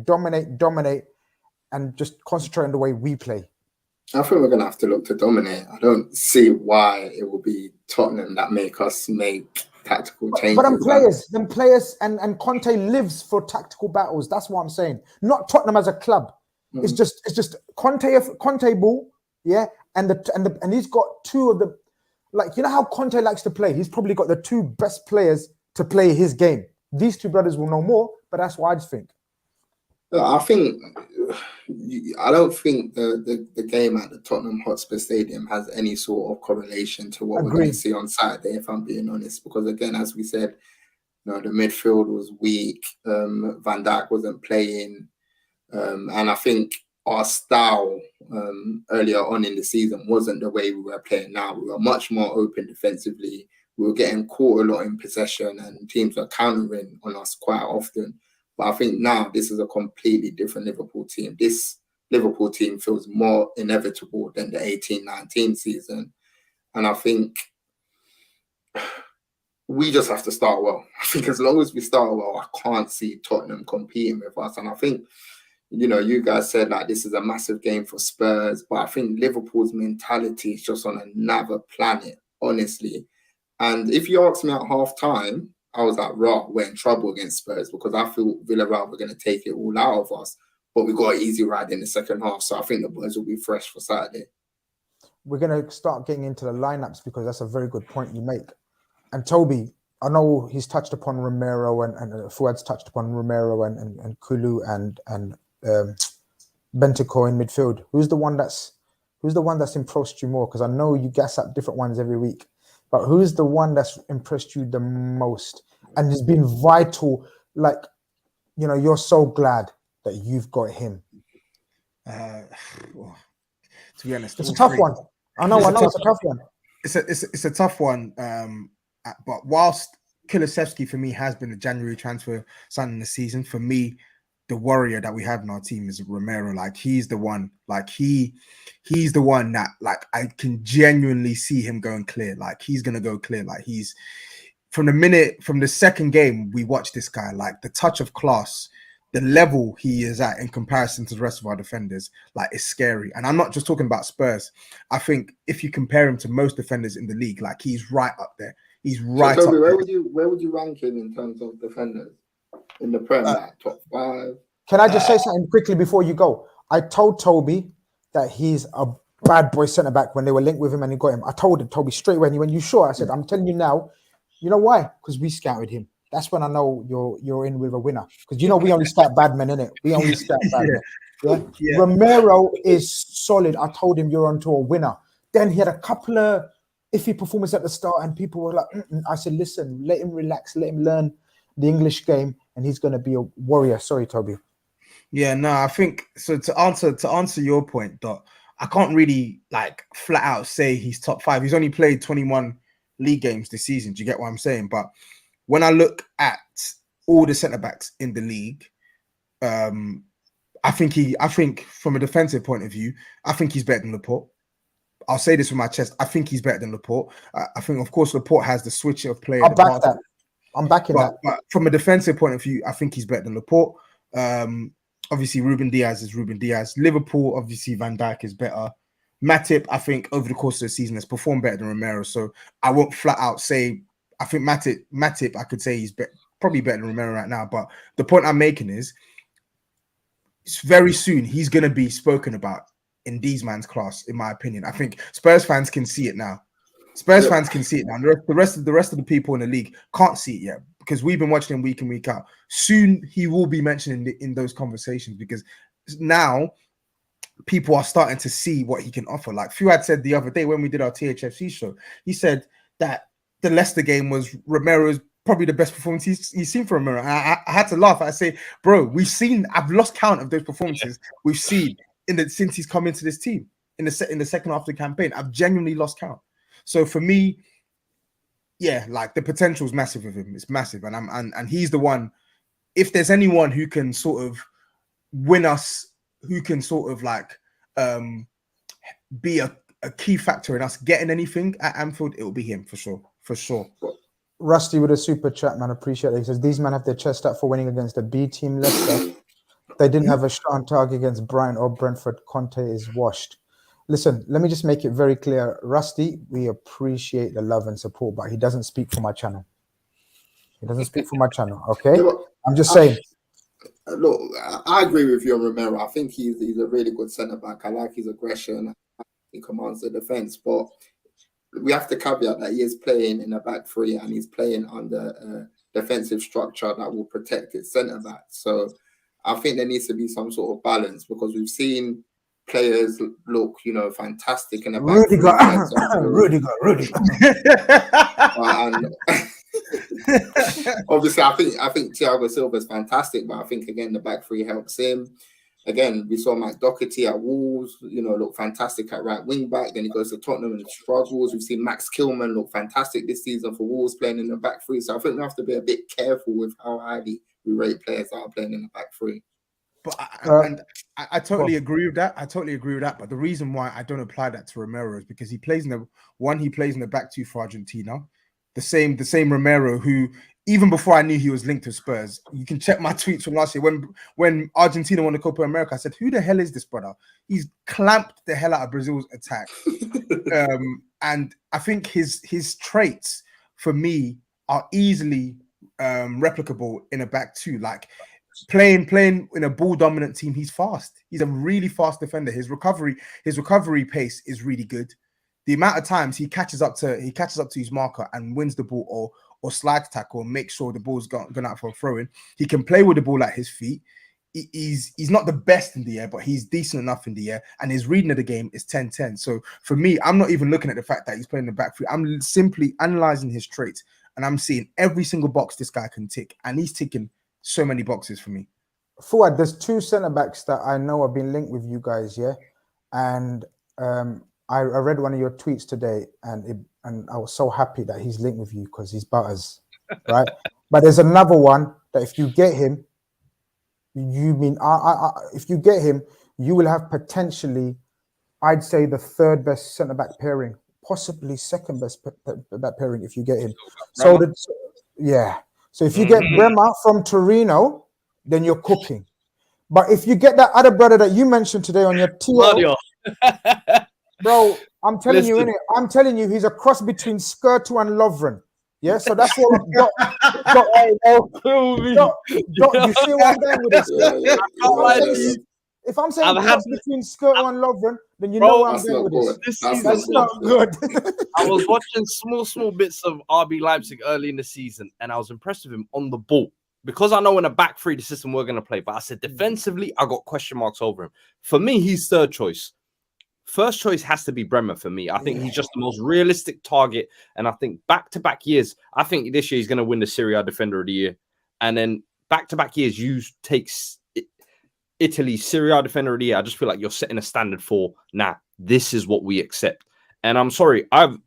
and just concentrate on the way we play? I think we're going to have to look to dominate. I don't see why it will be Tottenham that make us make tactical changes. But them players, and Conte lives for tactical battles. That's what I'm saying. Not Tottenham as a club. Mm. It's just Conte ball, yeah. And he's got 2 of the, like, you know how Conte likes to play. He's probably got the 2 best players to play his game. These 2 brothers will know more, but that's what I just think. I don't think the game at the Tottenham Hotspur Stadium has any sort of correlation to what we're going to see on Saturday, if I'm being honest. Because again, as we said, the midfield was weak. Van Dijk wasn't playing. And I think our style earlier on in the season wasn't the way we were playing now. We were much more open defensively. We were getting caught a lot in possession, and teams were countering on us quite often. But I think now this is a completely different Liverpool team. This Liverpool team feels more inevitable than the 18-19 season. And I think we just have to start well. I think as long as we start well, I can't see Tottenham competing with us. And I think, you guys said like this is a massive game for Spurs, but I think Liverpool's mentality is just on another planet, honestly. And if you ask me at half time, I was like, we're in trouble against Spurs, because I feel Villarreal were going to take it all out of us. But we got an easy ride in the second half. So I think the boys will be fresh for Saturday. We're going to start getting into the lineups, because that's a very good point you make. And Toby, I know he's touched upon Romero and Fuad's touched upon Romero and Kulu and Bentancur in midfield. Who's the one that's impressed you more? Because I know you gas up different ones every week, but who's the one that's impressed you the most and has been vital? Like, you're so glad that you've got him. To be honest, it's a tough one. I know it's a tough one. It's a tough one. But whilst Kulusevski for me has been a January transfer signing the season, for me, the warrior that we have in our team is Romero. Like, he's the one. Like, he's the one that, like, I can genuinely see him going clear. Like, he's gonna go clear. Like, he's from the second game we watched this guy. Like, the touch of class, the level he is at in comparison to the rest of our defenders, like, it's scary. And I'm not just talking about Spurs. I think if you compare him to most defenders in the league, like, he's right up there. He's right so, Toby, up there. Where would you rank him in terms of defenders in the Prem? Like top 5? Can I just say something quickly before you go? I told Toby that he's a bad boy centre back when they were linked with him and he got him. I told him, Toby, straight away. And he went, "You sure?" I said, "I'm telling you now." You know why? Because we scouted him. That's when I know you're in with a winner. Because we only scout bad men, innit? We only scout bad men. Yeah? Romero is solid. I told him you're onto a winner. Then he had a couple of iffy performance at the start, and people were like, I said, listen, let him relax, let him learn the English game, and he's going to be a warrior. Sorry, Toby. Yeah, no, I think so. To answer your point, Dot, I can't really like flat out say he's top 5. He's only played 21 league games this season. Do you get what I'm saying? But when I look at all the centre backs in the league, I think from a defensive point of view, I think he's better than Laporte. I'll say this with my chest. I think he's better than Laporte. I think, of course, Laporte has the switch of play. I'll back that. I'm backing that. But from a defensive point of view, I think he's better than Laporte. Obviously, Ruben Diaz is Ruben Diaz. Liverpool, obviously, Van Dijk is better. Matip, I think, over the course of the season, has performed better than Romero. So I won't flat out say, I think Matip, I could say he's probably better than Romero right now. But the point I'm making is, very soon, he's going to be spoken about in these man's class, in my opinion. I think Spurs fans can see it now. Fans can see it now. The rest of the people in the league can't see it yet, because we've been watching him week in, week out. Soon he will be mentioned in those conversations, because now people are starting to see what he can offer. Like Fuad said the other day when we did our THFC show, he said that the Leicester game was Romero's probably the best performance he's seen from Romero. I had to laugh. I say, bro, I've lost count of those performances we've seen since he's come into this team in the second half of the campaign. I've genuinely lost count. So for me, yeah, like the potential is massive with him. It's massive, and he's the one. If there's anyone who can sort of win us, who can sort of like be a key factor in us getting anything at Anfield, it will be him for sure. Rusty with a super chat, man. Appreciate it. He says these men have their chest out for winning against the B team Leicester. They didn't have a shot on target against Brighton or Brentford. Conte is washed. Listen, let me just make it very clear. Rusty, we appreciate the love and support, but he doesn't speak for my channel. Okay? Yeah, I'm just saying. Look, I agree with you on Romero. I think he's a really good centre-back. I like his aggression. He commands the defence. But we have to caveat that he is playing in a back three and he's playing under a defensive structure that will protect his centre-back. So I think there needs to be some sort of balance, because we've seen players look, fantastic in a back Rudiger. And obviously, I think Thiago Silva is fantastic, but I think again the back three helps him. again, we saw Matt Doherty at Wolves, look fantastic at right wing back. Then he goes to Tottenham and struggles. We've seen Max Kilman look fantastic this season for Wolves playing in the back three. So I think we have to be a bit careful with how highly we rate players that are playing in the back three. But I totally agree with that. But the reason why I don't apply that to Romero is because he plays in the back two for Argentina. The same Romero who, even before I knew he was linked to Spurs, you can check my tweets from last year when Argentina won the Copa America. I said, "Who the hell is this brother? He's clamped the hell out of Brazil's attack." And I think his traits for me are easily replicable in a back two. Like playing in a ball dominant team, he's fast. He's a really fast defender. His recovery pace is really good. The amount of times he catches up to his marker and wins the ball or slides tackle and makes sure the ball's gone out for a throw in. He can play with the ball at his feet. He's not the best in the air, but he's decent enough in the air, and his reading of the game is 10-10. So for me, I'm not even looking at the fact that he's playing in the back three. I'm simply analyzing his traits, and I'm seeing every single box this guy can tick, and he's ticking so many boxes for me. Fuad, there's two centre backs that I know have been linked with you guys, yeah, and I read one of your tweets today, and I was so happy that he's linked with you because he's butters, right? But there's another one that if you get him, if you get him, you will have potentially, I'd say, the third best centre back pairing, possibly second best back pairing if you get him. So if you get Bremer from Torino, then you're cooking. But if you get that other brother that you mentioned today on your TL, bro, I'm telling you, innit? I'm telling you, he's a cross between Skirtu and Lovren. Yeah, so that's what I've got. You see where I'm going with this? If I'm saying cross between Skirtu and Lovren, then you know where I'm going with this. That's not good. I was watching small bits of RB Leipzig early in the season, and I was impressed with him on the ball. Because I know in a back three, the system we're going to play. But I said defensively, I got question marks over him. For me, he's third choice. First choice has to be Bremer for me. I think he's just the most realistic target. And I think back-to-back years, I think this year he's going to win the Serie A Defender of the Year. And then back-to-back years, you take Italy Serie A Defender of the Year. I just feel like you're setting a standard for, this is what we accept. And I'm sorry, I'm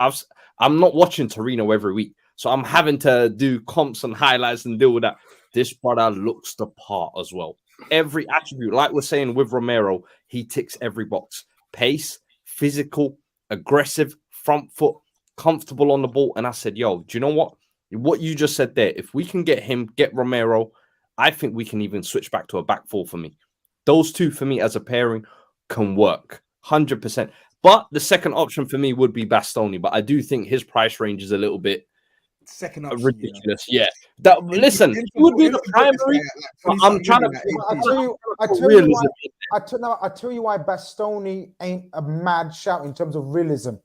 not watching Torino every week. So I'm having to do comps and highlights and deal with that. This brother looks the part as well. Every attribute, like we're saying with Romero, he ticks every box. Pace, physical, aggressive, front foot, comfortable on the ball. And I said, do you know what? What you just said there, if we can get him, get Romero, I think we can even switch back to a back four for me. Those two for me as a pairing can work 100%. But the second option for me would be Bastoni. But I do think his price range is a little bit ridiculous. Yeah. Listen, he would be the primary. I'm trying to. I tell you why Bastoni ain't a mad shout in terms of realism.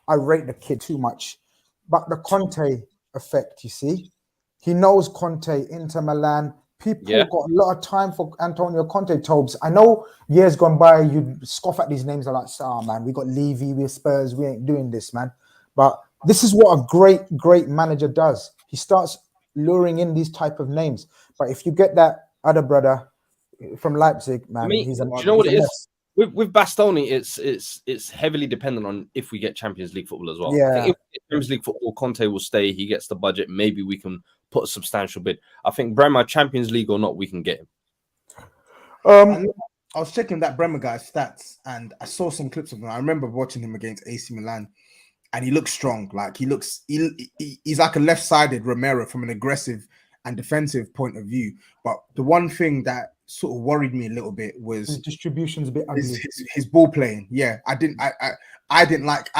I rate the kid too much, but the Conte effect. You see, he knows Conte, Inter Milan. People got a lot of time for Antonio Conte. Tobes. I know years gone by, you scoff at these names. Are like, man, we got Levy, we're Spurs, we ain't doing this, man. But this is what a great manager does. He starts luring in these type of names. But if you get that other brother from Leipzig, man, he's a. Do you know what it is? With Bastoni, it's heavily dependent on if we get Champions League football as well. Yeah. I think if we get Champions League football, Conte will stay. He gets the budget. Maybe we can put a substantial bid. I think Bremer, Champions League or not, we can get him. I was checking that Bremer guy's stats, and I saw some clips of him. I remember watching him against AC Milan. And he looks strong. Like he's like a left-sided Romero from an aggressive and defensive point of view. But the one thing that sort of worried me a little bit was his distribution's a bit ugly. His ball playing. Yeah, I didn't like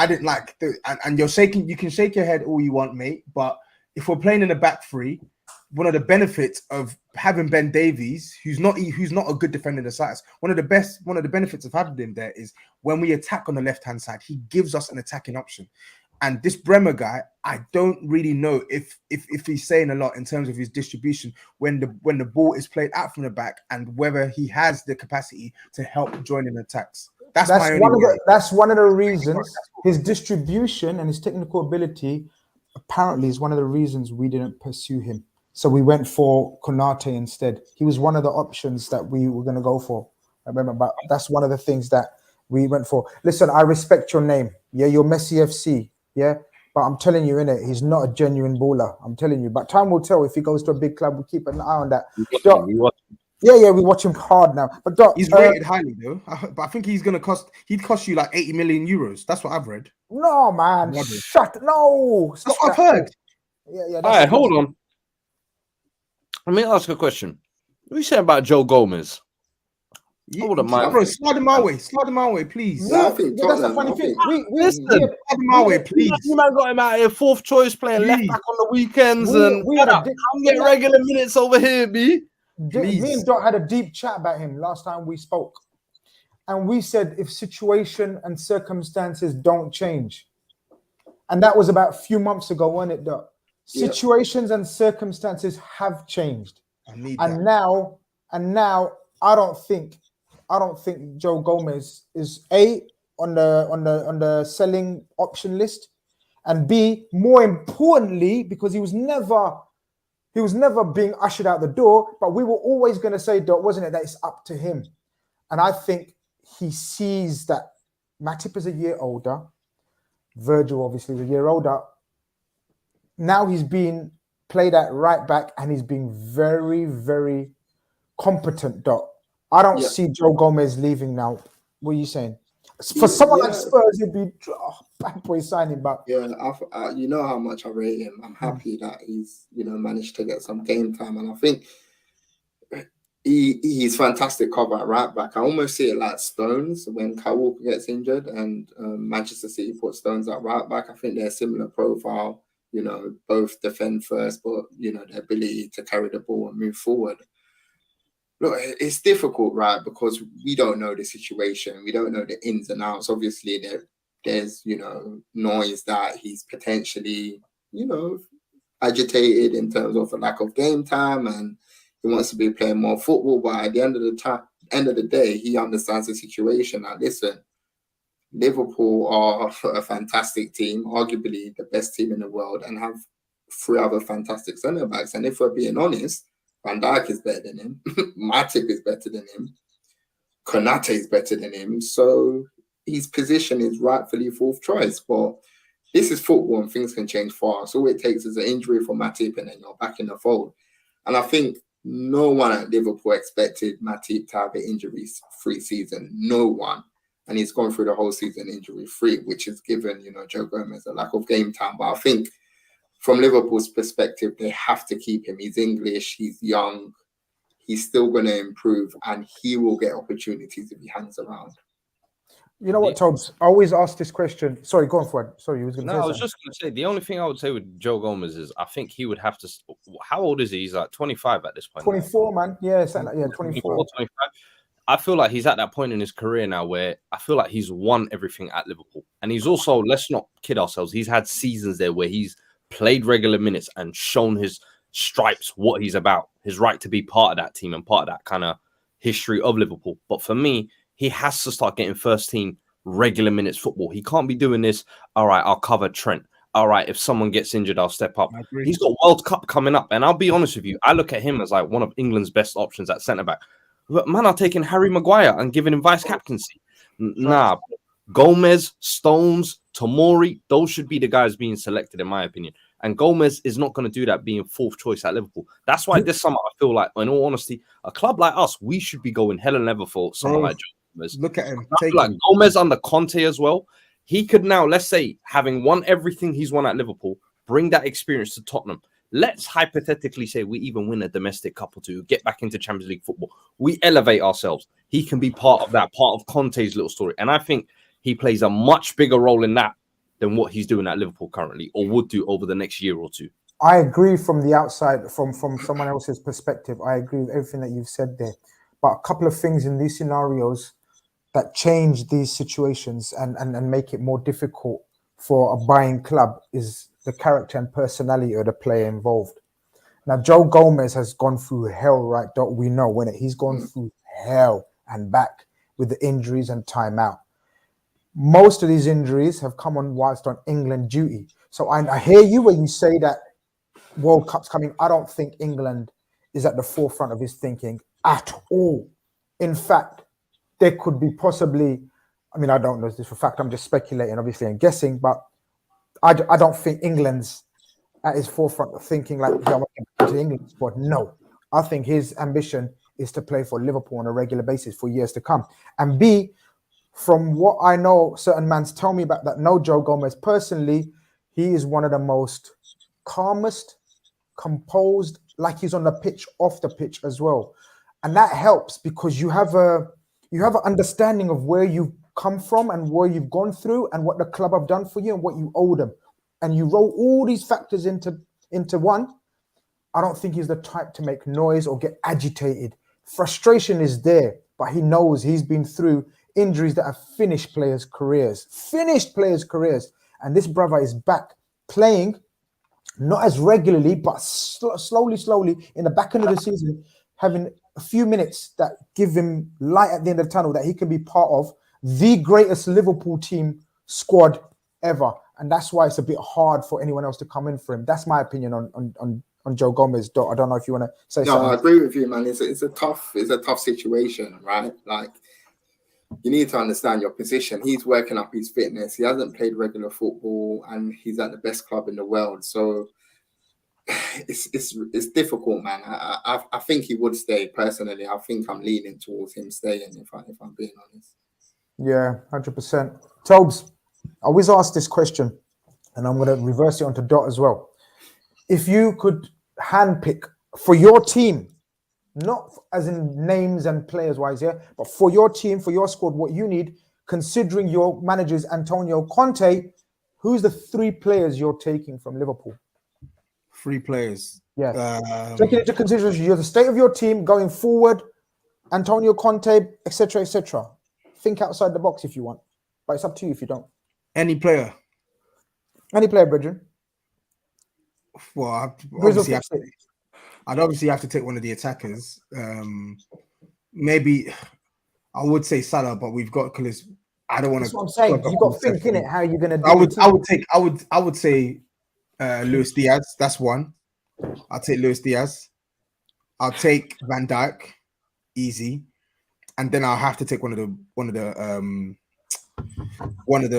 and you're shaking. You can shake your head all you want, mate. But if we're playing in a back three, one of the benefits of having Ben Davies, who's not a good defender in the sides, one of the benefits of having him there is when we attack on the left-hand side, he gives us an attacking option. And this Bremer guy, I don't really know if he's saying a lot in terms of his distribution when the ball is played out from the back and whether he has the capacity to help join in attacks. That's one of the reasons his distribution and his technical ability apparently is one of the reasons we didn't pursue him. So we went for Konate instead. He was one of the options that we were going to go for. I remember, but that's one of the things that we went for. Listen, I respect your name. Yeah, you're Messi FC. Yeah, but I'm telling you, innit, he's not a genuine baller. I'm telling you. But time will tell. If he goes to a big club, we keep an eye on that. Doc, yeah, we watch him hard now. But Doc, he's rated highly though. But I think he'd cost you like 80 million euros. That's what I've read. No, man. No. That's what I've heard. Yeah. All right, hold on. Let me ask a question. What are you saying about Joe Gomez? Hold on, man. Bro, slide him my way. Slide him my way, please. Yeah, I think that's the funny thing. Slide him my way, please. You man got him out here, fourth choice, playing left back on the weekends, and I'm getting regular minutes over here, B. Me and Doc had a deep chat about him last time we spoke. And we said if situation and circumstances don't change, and that was about a few months ago, wasn't it, Doc? Situations and circumstances have changed. And now I don't think Joe Gomez is A, on the selling option list, and B, more importantly, because he was never being ushered out the door, but we were always going to say, Doc, wasn't it, that it's up to him. And I think he sees that Matip is a year older, Virgil obviously is a year older. Now he's being played at right back and he's being very, very competent, Doc. I don't see Joe Gomez leaving now. What are you saying? For someone like Spurs, it'd be bad boy signing, but you know how much I rate him. I'm happy that he's managed to get some game time, and I think he's fantastic cover at right back. I almost see it like Stones when Kyle Walker gets injured, and Manchester City put Stones at right back. I think they're a similar profile. Both defend first, but their ability to carry the ball and move forward. Look, it's difficult, right? Because we don't know the situation. We don't know the ins and outs. Obviously, there's noise that he's potentially, agitated in terms of a lack of game time, and he wants to be playing more football. But at the end of the day, he understands the situation. Now, listen, Liverpool are a fantastic team, arguably the best team in the world, and have 3 other fantastic centre backs. And if we're being honest, Van Dijk is better than him. Matip is better than him. Khanage is better than him. So his position is rightfully 4th choice. But this is football and things can change fast. All it takes is an injury for Matip and then you're back in the fold. And I think no one at Liverpool expected Matip to have an injury-free season. No one. And he's gone through the whole season injury-free, which has given, Joe Gomez a lack of game time. But I think from Liverpool's perspective, they have to keep him. He's English, he's young, he's still going to improve, and he will get opportunities if he hangs around. You know what, Tobes? I always ask this question. Sorry, go on, Fred. Sorry, you was going to say something. I was just going to say, the only thing I would say with Joe Gomez is I think he would have to... How old is he? He's like 25 at this point. 24, man. Yeah, 24. 25. I feel like he's at that point in his career now where I feel like he's won everything at Liverpool. And he's also, let's not kid ourselves, he's had seasons there where he's played regular minutes and shown his stripes, what he's about, his right to be part of that team and part of that kind of history of Liverpool. But for me, he has to start getting first team regular minutes football. He can't be doing this, all right, I'll cover Trent. All right, if someone gets injured, I'll step up. He's got World Cup coming up. And I'll be honest with you, I look at him as like one of England's best options at centre-back. But man are taking Harry Maguire and giving him vice-captaincy. Nah, Gomez, Stones, Tomori, those should be the guys being selected, in my opinion. And Gomez is not going to do that being 4th choice at Liverpool. That's why this summer I feel like, in all honesty, a club like us, we should be going hell and leather for someone like Gomez. Look at him. I feel like Gomez under Conte as well. He could now, let's say, having won everything he's won at Liverpool, bring that experience to Tottenham. Let's hypothetically say we even win a domestic cup or two, get back into Champions League football. We elevate ourselves. He can be part of that, part of Conte's little story. And I think he plays a much bigger role in that than what he's doing at Liverpool currently or would do over the next year or two. I agree from the outside, from someone else's perspective. I agree with everything that you've said there. But a couple of things in these scenarios that change these situations and make it more difficult for a buying club is the character and personality of the player involved. Now, Joe Gomez has gone through hell, right? We know when he's gone through hell and back with the injuries and time out. Most of these injuries have come on whilst on England duty. So I hear you when you say that World Cup's coming. I don't think England is at the forefront of his thinking at all. In fact, there could be possibly, I mean, I don't know this for a fact, I'm just speculating, obviously, and guessing, but I don't think England's at his forefront of thinking like, yeah, I want to get to the England squad. No, I think his ambition is to play for Liverpool on a regular basis for years to come. And B, from what I know, certain mans tell me about that, no, Joe Gomez, personally, he is one of the most calmest, composed, like he's on the pitch, off the pitch as well. And that helps because you have an understanding of where you've come from and where you've gone through and what the club have done for you and what you owe them. And you roll all these factors into one. I don't think he's the type to make noise or get agitated. Frustration is there, but he knows he's been through injuries that have finished players' careers. And this brother is back playing, not as regularly, but slowly in the back end of the season, having a few minutes that give him light at the end of the tunnel that he can be part of the greatest Liverpool team squad ever. And that's why it's a bit hard for anyone else to come in for him. That's my opinion on Joe Gomez. I don't know if you want to say something. No, I agree with you, man. It's a tough situation, right? Like, you need to understand your position. He's working up his fitness. He hasn't played regular football, and he's at the best club in the world. So it's difficult, man. I think he would stay personally. I think I'm leaning towards him staying. If I'm being honest. Yeah, 100%. Tobes, I always ask this question, and I'm going to reverse it onto Dot as well. If you could handpick for your team, not as in names and players wise here, but for your team, for your squad, what you need, considering your manager's Antonio Conte, who's the 3 players you're taking from Liverpool? 3 players. Yeah. Taking into consideration you're the state of your team going forward, Antonio Conte, etc., etc. Think outside the box if you want, but it's up to you if you don't. Any player, Bridget. Well, I'd obviously have to take one of the attackers. Maybe I would say Salah, but we've got because I don't want to. That's what I'm saying. You got to think in it how you're going to do. I would say Luis Diaz. That's one. I'll take Luis Diaz. I'll take Van Dijk, easy, and then I'll have to take one of the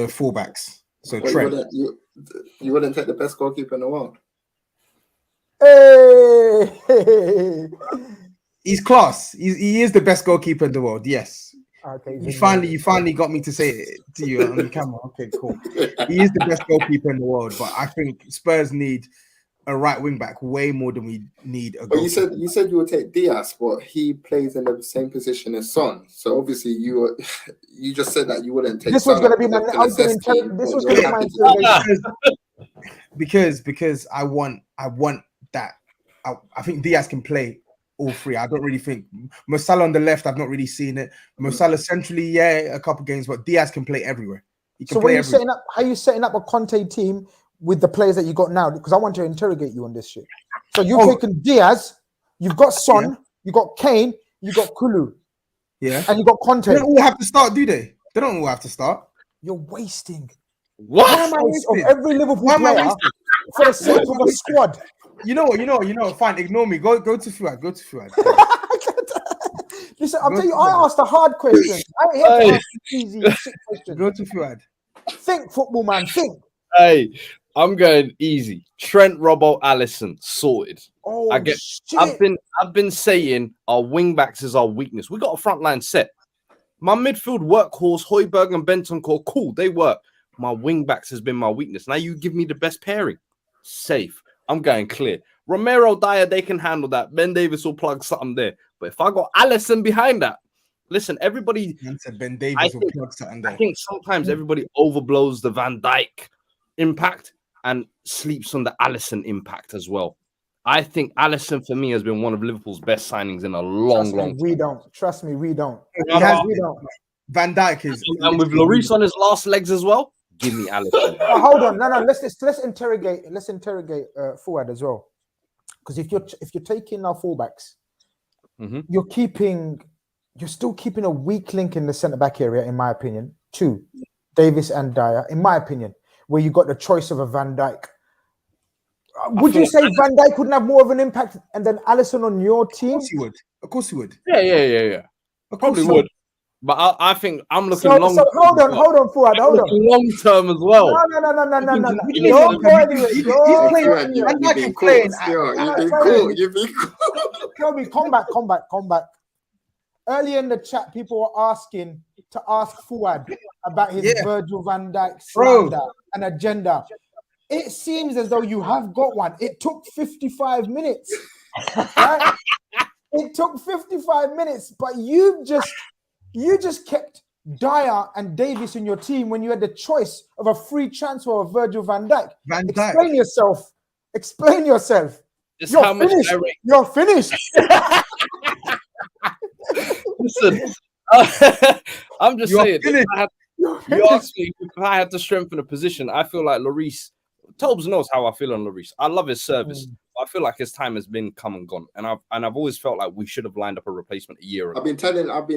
fullbacks. So Trent. You wouldn't take the best goalkeeper in the world. Hey! He's class. He is the best goalkeeper in the world. Yes. Okay. You finally got me to say it to you on camera. Okay, cool. He is the best goalkeeper in the world, but I think Spurs need a right wing back way more than we need a goalkeeper. But you said you would take Diaz, but he plays in the same position as Son. So obviously you just said that you wouldn't take. This was going to be my. This was going to be my. Because I want that. I think Diaz can play all 3. I don't really think Mo Salah on the left. I've not really seen it. Mo Salah centrally, yeah, a couple games, but Diaz can play everywhere. He can play everywhere. How are you setting up a Conte team with the players that you got now? Because I want to interrogate you on this shit. So you've taken Diaz, you've got Son, you got Kane, you got Kulu, and you got Conte. They don't all have to start, do they? They don't all have to start. You're wasting. What? How am I wasting? Of every Liverpool player for the sake of a squad. You know. Fine, ignore me. Go to Fuad. Go to Fuad. Listen, I'll tell you. I asked a hard question. I ain't here to ask easy shit questions. Go to Fuad. Think, football man. Think. Hey, I'm going easy. Trent, Robbo, Alisson, sorted. Oh, shit. I've been saying our wing backs is our weakness. We got a front line set. My midfield workhorse, Højbjerg and Bentancur, cool, they work. My wing backs has been my weakness. Now you give me the best pairing. Safe. I'm going clear. Romero, Dyer, they can handle that. Ben Davis will plug something there. But if I got Alisson behind that, listen, everybody. Ben Davis will plug something there. I think sometimes everybody overblows the Van Dijk impact and sleeps on the Alisson impact as well. I think Alisson for me has been one of Liverpool's best signings in a long time. We don't. Trust me, we don't. We don't. Van Dijk is, and with Lloris on his last legs as well. Give me Alisson. Hold on, no. Let's interrogate. Let's interrogate forward as well, because if you're taking our fullbacks, you're still keeping a weak link in the centre back area, in my opinion. 2, Davis and Dyer, in my opinion, where you got the choice of a Van Dijk. Would you say Van Dijk wouldn't have more of an impact, and then Alisson on your team? Of course he would. Yeah. I probably would. But I think I'm looking So long. hold on, Fuad, hold on. Long term as well. No. Don't He's go anywhere. Don't playing- go Fuad, anywhere. Van Dijk is you've playing been caught. Still, you've been sorry. caught. You've been caught. Kobe, come back. Earlier in the chat, people were asking to ask Fuad about his Virgil van Dijk slander and agenda. It seems as though you have got one. It took 55 minutes, right? It took 55 minutes, but you just kept Dyer and Davis in your team when you had the choice of a free transfer of Virgil van Dijk. Explain yourself. Just You're how much finished. I rate. You're finished. Listen, I'm just saying. You asked me if I had to strengthen a position. I feel like Lloris. Tobes knows how I feel on Lloris. I love his service. I feel like his time has been come and gone, and I've always felt like we should have lined up a replacement a year ago. I've been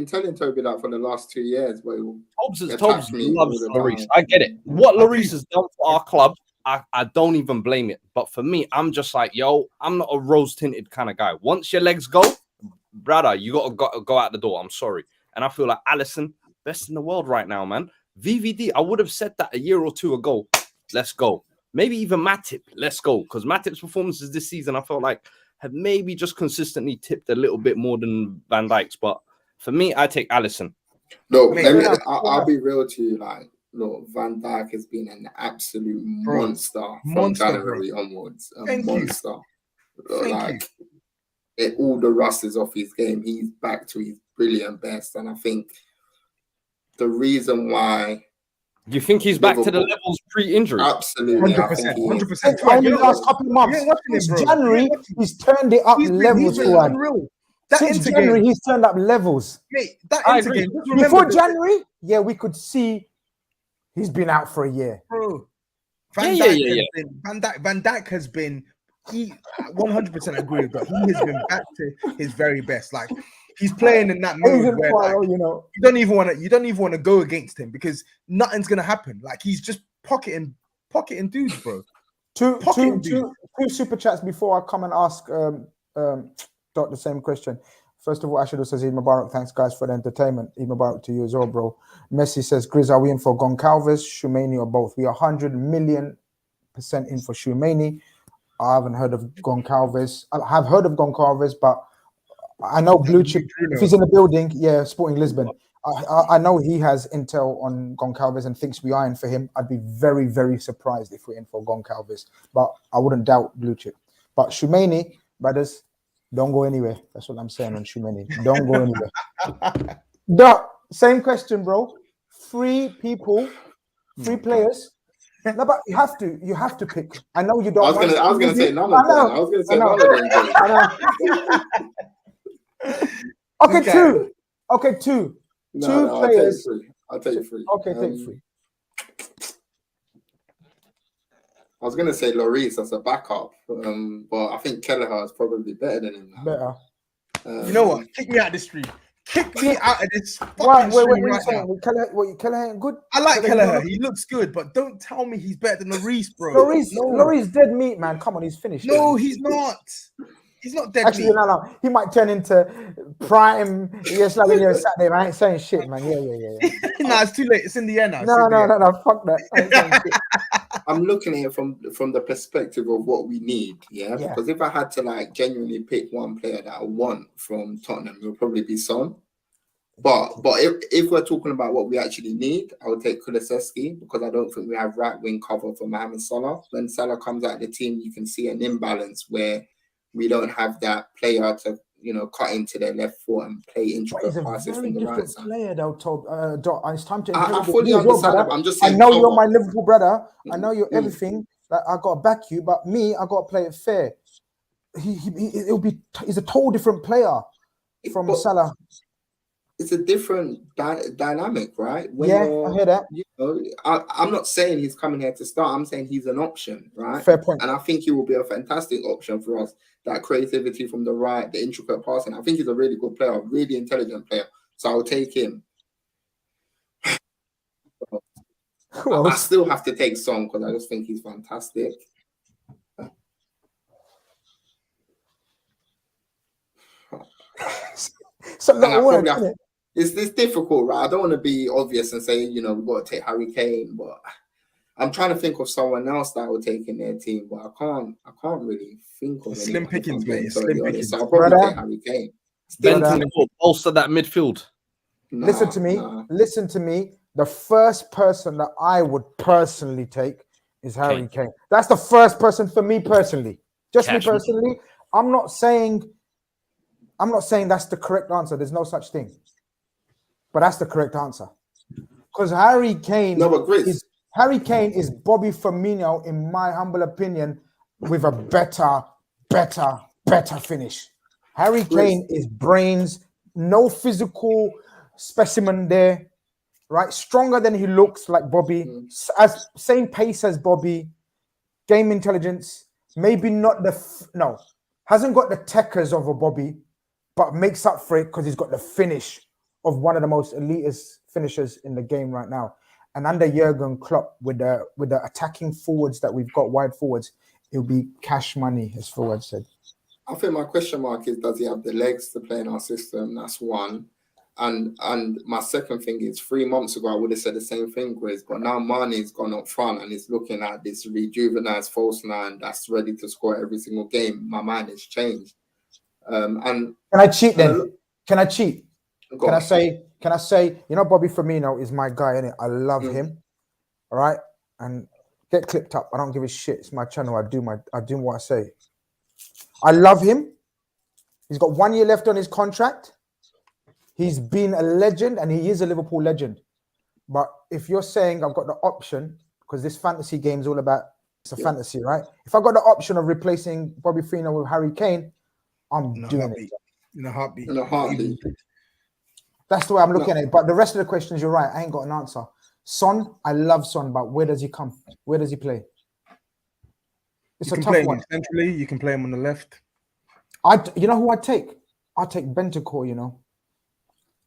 telling Toby that for the last 2 years, but Tobes loves Lloris. I get it. What Lloris has done for our club, I don't even blame it. But for me, I'm just like, yo, I'm not a rose tinted kind of guy. Once your legs go, brother, you gotta go out the door. I'm sorry, and I feel like Alisson, best in the world right now, man. VVD, I would have said that a year or two ago. Let's go. Maybe even Matip, let's go. Because Matip's performances this season, I felt like, have maybe just consistently tipped a little bit more than Van Dijk's. But for me, I take Alisson. No, I'll be real to you. Like, look, Van Dijk has been an absolute monster from January onwards. A monster. All the rust is off his game. He's back to his brilliant best. And I think the reason why... You think he's back to the levels pre-injury? Absolutely. 100%. Only the last couple of months. Since January, he's turned it up levels. Since January, he's turned up levels. Mate, that Intergame. Before January, we could see he's been out for a year. Bro, Van Dijk has been. He 100% agree with that. He has been back to his very best. Like, he's playing in that mode where, like, you don't even want to go against him because nothing's gonna happen. Like, he's just pocketing dudes, bro. Two super chats before I come and ask Dot the same question. First of all, Ashido says, Eid Mubarak, thanks guys for the entertainment. Eid Mubarak to you as well, bro. Messi says, Grizz, are we in for Goncalves, Shoumeni, or both? We are 100 million% in for Shoumeni. I haven't heard of Goncalves. I have heard of Goncalves, but I know Blue Chip. If he's in the building, Sporting Lisbon. I know he has intel on Goncalves and thinks we are in for him. I'd be very, very surprised if we're in for Goncalves, but I wouldn't doubt Blue Chip. But Shoumeni, brothers, don't go anywhere. That's what I'm saying on Shoumeni. Don't go anywhere. Same question, bro. 3 people, 3 players. No, but you have to pick. I know you don't. I was gonna say none of them. I was gonna say none of them. Okay, 2. Okay, 2. No, players. I'll take 3. Okay, take 3. I was gonna say Lloris as a backup, but I think Kelleher is probably better than him now. Better. You know what? Kick me out of this stream. Kick me out of this. Wait, Kelleher good? I like Kelleher. He looks good, but don't tell me he's better than Lloris, bro. Lloris dead meat, man. Come on, he's finished. No, he's not. He's not dead. Actually, no. He might turn into prime. Yes, like Saturday. I ain't saying shit, man. Yeah. Nah, it's too late. It's in the air now. No. Fuck that. I'm looking at it from the perspective of what we need. Yeah. Because if I had to like genuinely pick one player that I want from Tottenham, it would probably be Son. But if we're talking about what we actually need, I would take Kulusevski because I don't think we have right wing cover for Mohamed Salah. When Salah comes out of the team, you can see an imbalance where we don't have that player to, cut into their left foot and play intricate passes from the right side. Player, though, Dot. It's time to. I fully understand. I'm just saying. I know you're my Liverpool brother. I know you're everything. Like, I got to back you, but me, I got to play it fair. He's a total different player from Salah. It's a different dynamic, right? I hear that. I'm not saying he's coming here to start. I'm saying he's an option, right? Fair point. And I think he will be a fantastic option for us. That creativity from the right, the intricate passing. I think he's a really good player, really intelligent player. So I'll take him. I still have to take Son because I just think he's fantastic. It's difficult, right? I don't want to be obvious and say, you know, we've got to take Harry Kane, but I'm trying to think of someone else that will take in their team, but I can't really think of Slim anyone, if pickings, I'm being mate. totally Slim honest. pickings. So I'll probably Brother. take Harry Kane. Benton will bolster that midfield. Listen to me. Listen to me. The first person that I would personally take is Harry Kane. That's the first person for me personally. Just me personally. I'm not saying that's the correct answer. There's no such thing. But that's the correct answer. Because Harry Kane is Bobby Firmino, in my humble opinion, with a better finish. Harry Kane is brains, no physical specimen there, right? Stronger than he looks, like Bobby, as same pace as Bobby, game intelligence, maybe not hasn't got the techers of a Bobby, but makes up for it because he's got the finish of one of the most elitist finishers in the game right now. And under Jurgen Klopp, with the attacking forwards that we've got, wide forwards, it'll be cash money, as Forward said. I think my question mark is, does he have the legs to play in our system? That's one. And my second thing is, 3 months ago, I would have said the same thing, Grizz, but now Mane's gone up front and is looking at this rejuvenized false nine that's ready to score every single game. My mind has changed. And can I cheat then? Can I cheat? Can I say, you know, Bobby Firmino is my guy, innit? I love him. All right? And get clipped up. I don't give a shit. It's my channel. I do what I say. I love him. He's got 1 year left on his contract. He's been a legend, and he is a Liverpool legend. But if you're saying I've got the option, because this fantasy game is all about, it's a fantasy, right? If I got the option of replacing Bobby Firmino with Harry Kane, I'm doing it. In a heartbeat. That's the way I'm looking at it. But the rest of the questions, you're right. I ain't got an answer. Son, I love Son, but where does he come? Where does he play? It's you a can play tough one. Him centrally. You can play him on the left. You know who I'd take? I'd take Bentancur, you know.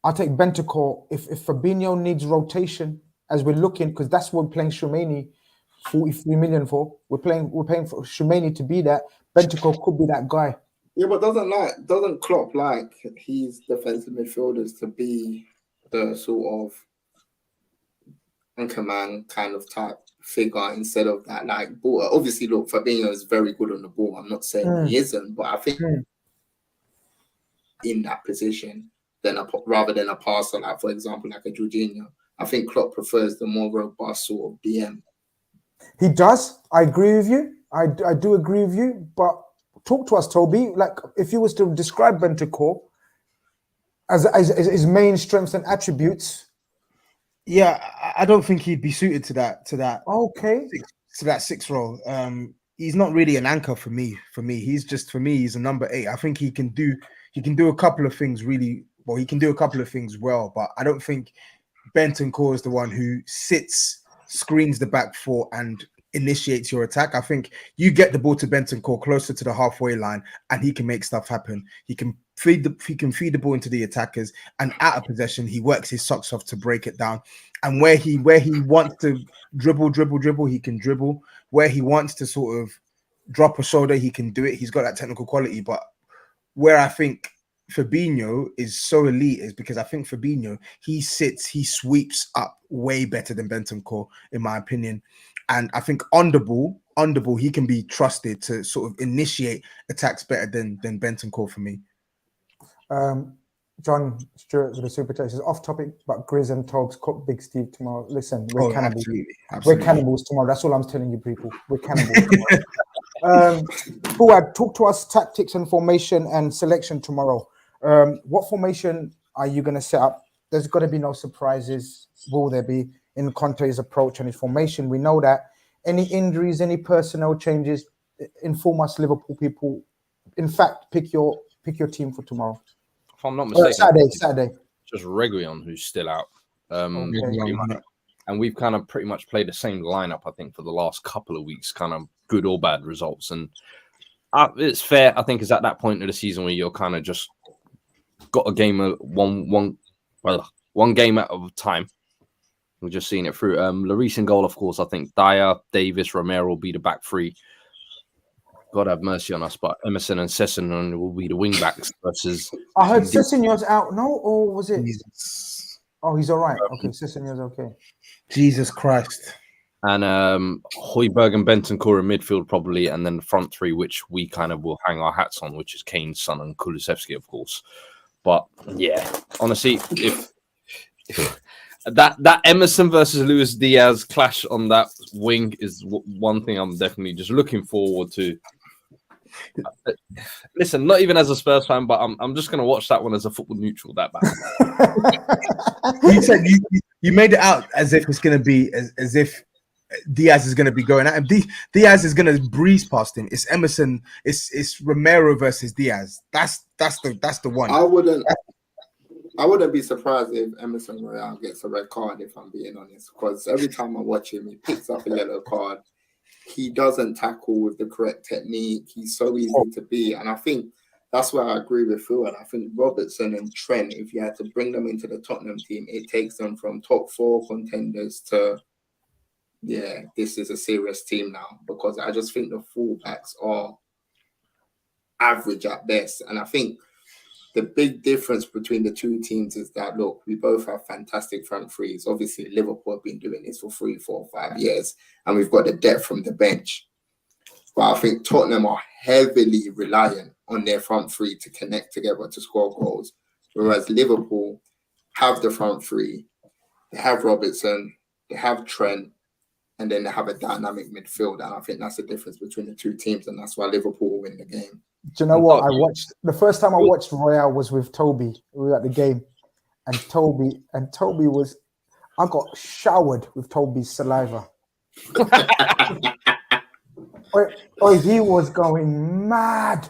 I'll take Bentancur if Fabinho needs rotation, as we're looking, because that's what we're playing Shumeni 43 million for. We're paying for Shumeni to be that. Bentancur could be that guy. Yeah, but doesn't Klopp like his defensive midfielders to be the sort of anchorman kind of type figure instead of that like ball? Obviously, look, Fabinho is very good on the ball. I'm not saying he isn't, but I think in that position, rather than a passer, like for example, like a Jorginho, I think Klopp prefers the more robust sort of DM. He does. I agree with you. I do agree with you. But talk to us, Toby. Like, if you was to describe Bentancur as his main strengths and attributes. Yeah, I don't think he'd be suited to that. Okay. To that 6 role. He's not really an anchor for me. He's a number 8. I think he can do a couple of things really well. He can do a couple of things well, but I don't think Bentancur is the one who sits, screens the back 4 and initiates your attack. I think you get the ball to Bentancur closer to the halfway line and he can make stuff happen. He can feed the ball into the attackers, and out of possession he works his socks off to break it down. And where he wants to dribble, he can dribble. Where he wants to sort of drop a shoulder, he can do it. He's got that technical quality. But where I think Fabinho is so elite is because I think Fabinho, he sweeps up way better than Bentancur, in my opinion. And I think on the ball, he can be trusted to sort of initiate attacks better than Bentancur for me. John Stewart with the super chat says, off topic, but Grizz and Tapintobs cook Big Steve tomorrow. Listen, we're cannibals. Absolutely. We're cannibals tomorrow. That's all I'm telling you, people. We're cannibals tomorrow. Fuad, talk to us tactics and formation and selection tomorrow. What formation are you going to set up? There's got to be no surprises. Will there be in Conte's approach and his formation? We know that. Any injuries, any personnel changes, inform us, Liverpool people. In fact, pick your team for tomorrow. If I'm not mistaken, Saturday. Just Reguilon who's still out. And we've kind of pretty much played the same lineup, I think, for the last couple of weeks, kind of good or bad results. And it's fair, I think, is at that point of the season where you're kind of just got a game of one game at a time. We're just seeing it through. Lloris in goal, of course. I think Dyer, Davis, Romero will be the back 3. God have mercy on us, but Emerson and Sessegnon will be the wing backs versus. I heard Sessegnon's out, no, or was it? Oh, he's all right. Okay, Sessegnon's okay. Jesus Christ. And Højbjerg and Bentancur in midfield probably, and then the front three, which we kind of will hang our hats on, which is Kane, Son, and Kulusevski, of course. But yeah, honestly, if that Emerson versus Luis Diaz clash on that wing is one thing I'm definitely just looking forward to. Listen, not even as a Spurs fan, but I'm just gonna watch that one as a football neutral. That battle. You said you made it out as if it's gonna be as if Diaz is gonna be going out, and Diaz is gonna breeze past him. It's Emerson. It's Romero versus Diaz. That's the one. I wouldn't be surprised if Emerson Royale gets a red card, if I'm being honest, because every time I watch him, he picks up a yellow card. He doesn't tackle with the correct technique. He's so easy to beat. And I think that's where I agree with Phil. And I think Robertson and Trent, if you had to bring them into the Tottenham team, it takes them from top 4 contenders to, yeah, this is a serious team now. Because I just think the fullbacks are average at best. And I think the big difference between the two teams is that, look, we both have fantastic front threes. Obviously, Liverpool have been doing this for 3, 4, 5 years, and we've got the depth from the bench. But I think Tottenham are heavily reliant on their front three to connect together to score goals, whereas Liverpool have the front three. They have Robertson, they have Trent, and then they have a dynamic midfield. And I think that's the difference between the two teams, and that's why Liverpool will win the game. Do you know what? The first time I watched Royale was with Toby. We were at the game, and Toby was. I got showered with Toby's saliva. He was going mad,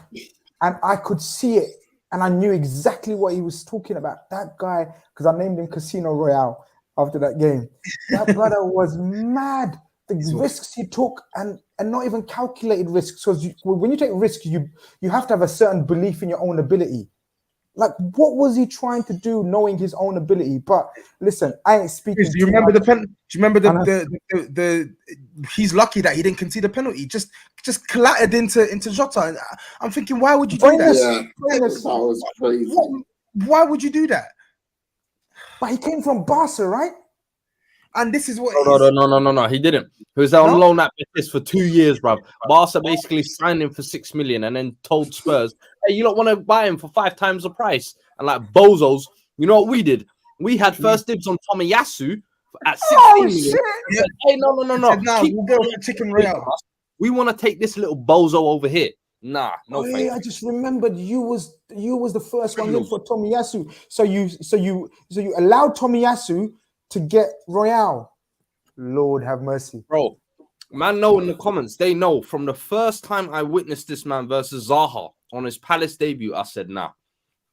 and I could see it, and I knew exactly what he was talking about. That guy, because I named him Casino Royale after that game. That brother was mad. The risks he took, and not even calculated risks. So when you take risks, you have to have a certain belief in your own ability. Like, what was he trying to do, knowing his own ability? But listen, I ain't speaking. Do you remember the he's lucky that he didn't concede a penalty. Just collided into Jota. And I'm thinking, why would you do that? Yeah, that was crazy. Why would you do that? But he came from Barca, right? And this is what No, he didn't. He was on loan at Betis for 2 years, bro. Barca basically signed him for 6 million and then told Spurs, hey, you don't want to buy him for 5 times the price. And like bozos, you know what we did? We had first dibs on Tomiyasu at 16 million. Yeah. Hey, no. We'll go with Chicken Royale. We want to take this little bozo over here. Nah, no thanks. I just remembered you was the first one in for Tomiyasu. So you allowed Tomiyasu to get Royale. Lord have mercy. Bro, man know in the comments, they know from the first time I witnessed this man versus Zaha on his Palace debut, I said, nah.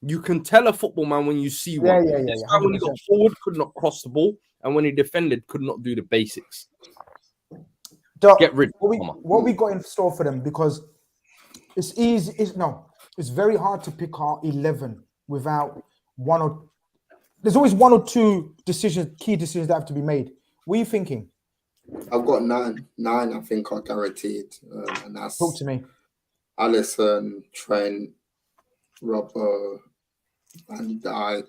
You can tell a football man when you see one. Yeah. When he got forward, could not cross the ball, and when he defended, could not do the basics. Doc, get rid of what we got in store for them, because it's easy. It's very hard to pick our 11 without one or. There's always one or two key decisions that have to be made. What are you thinking? I've got 9. 9, I think, are guaranteed. And that's Talk to me. Alisson, Trent, Robbo, Van Dijk,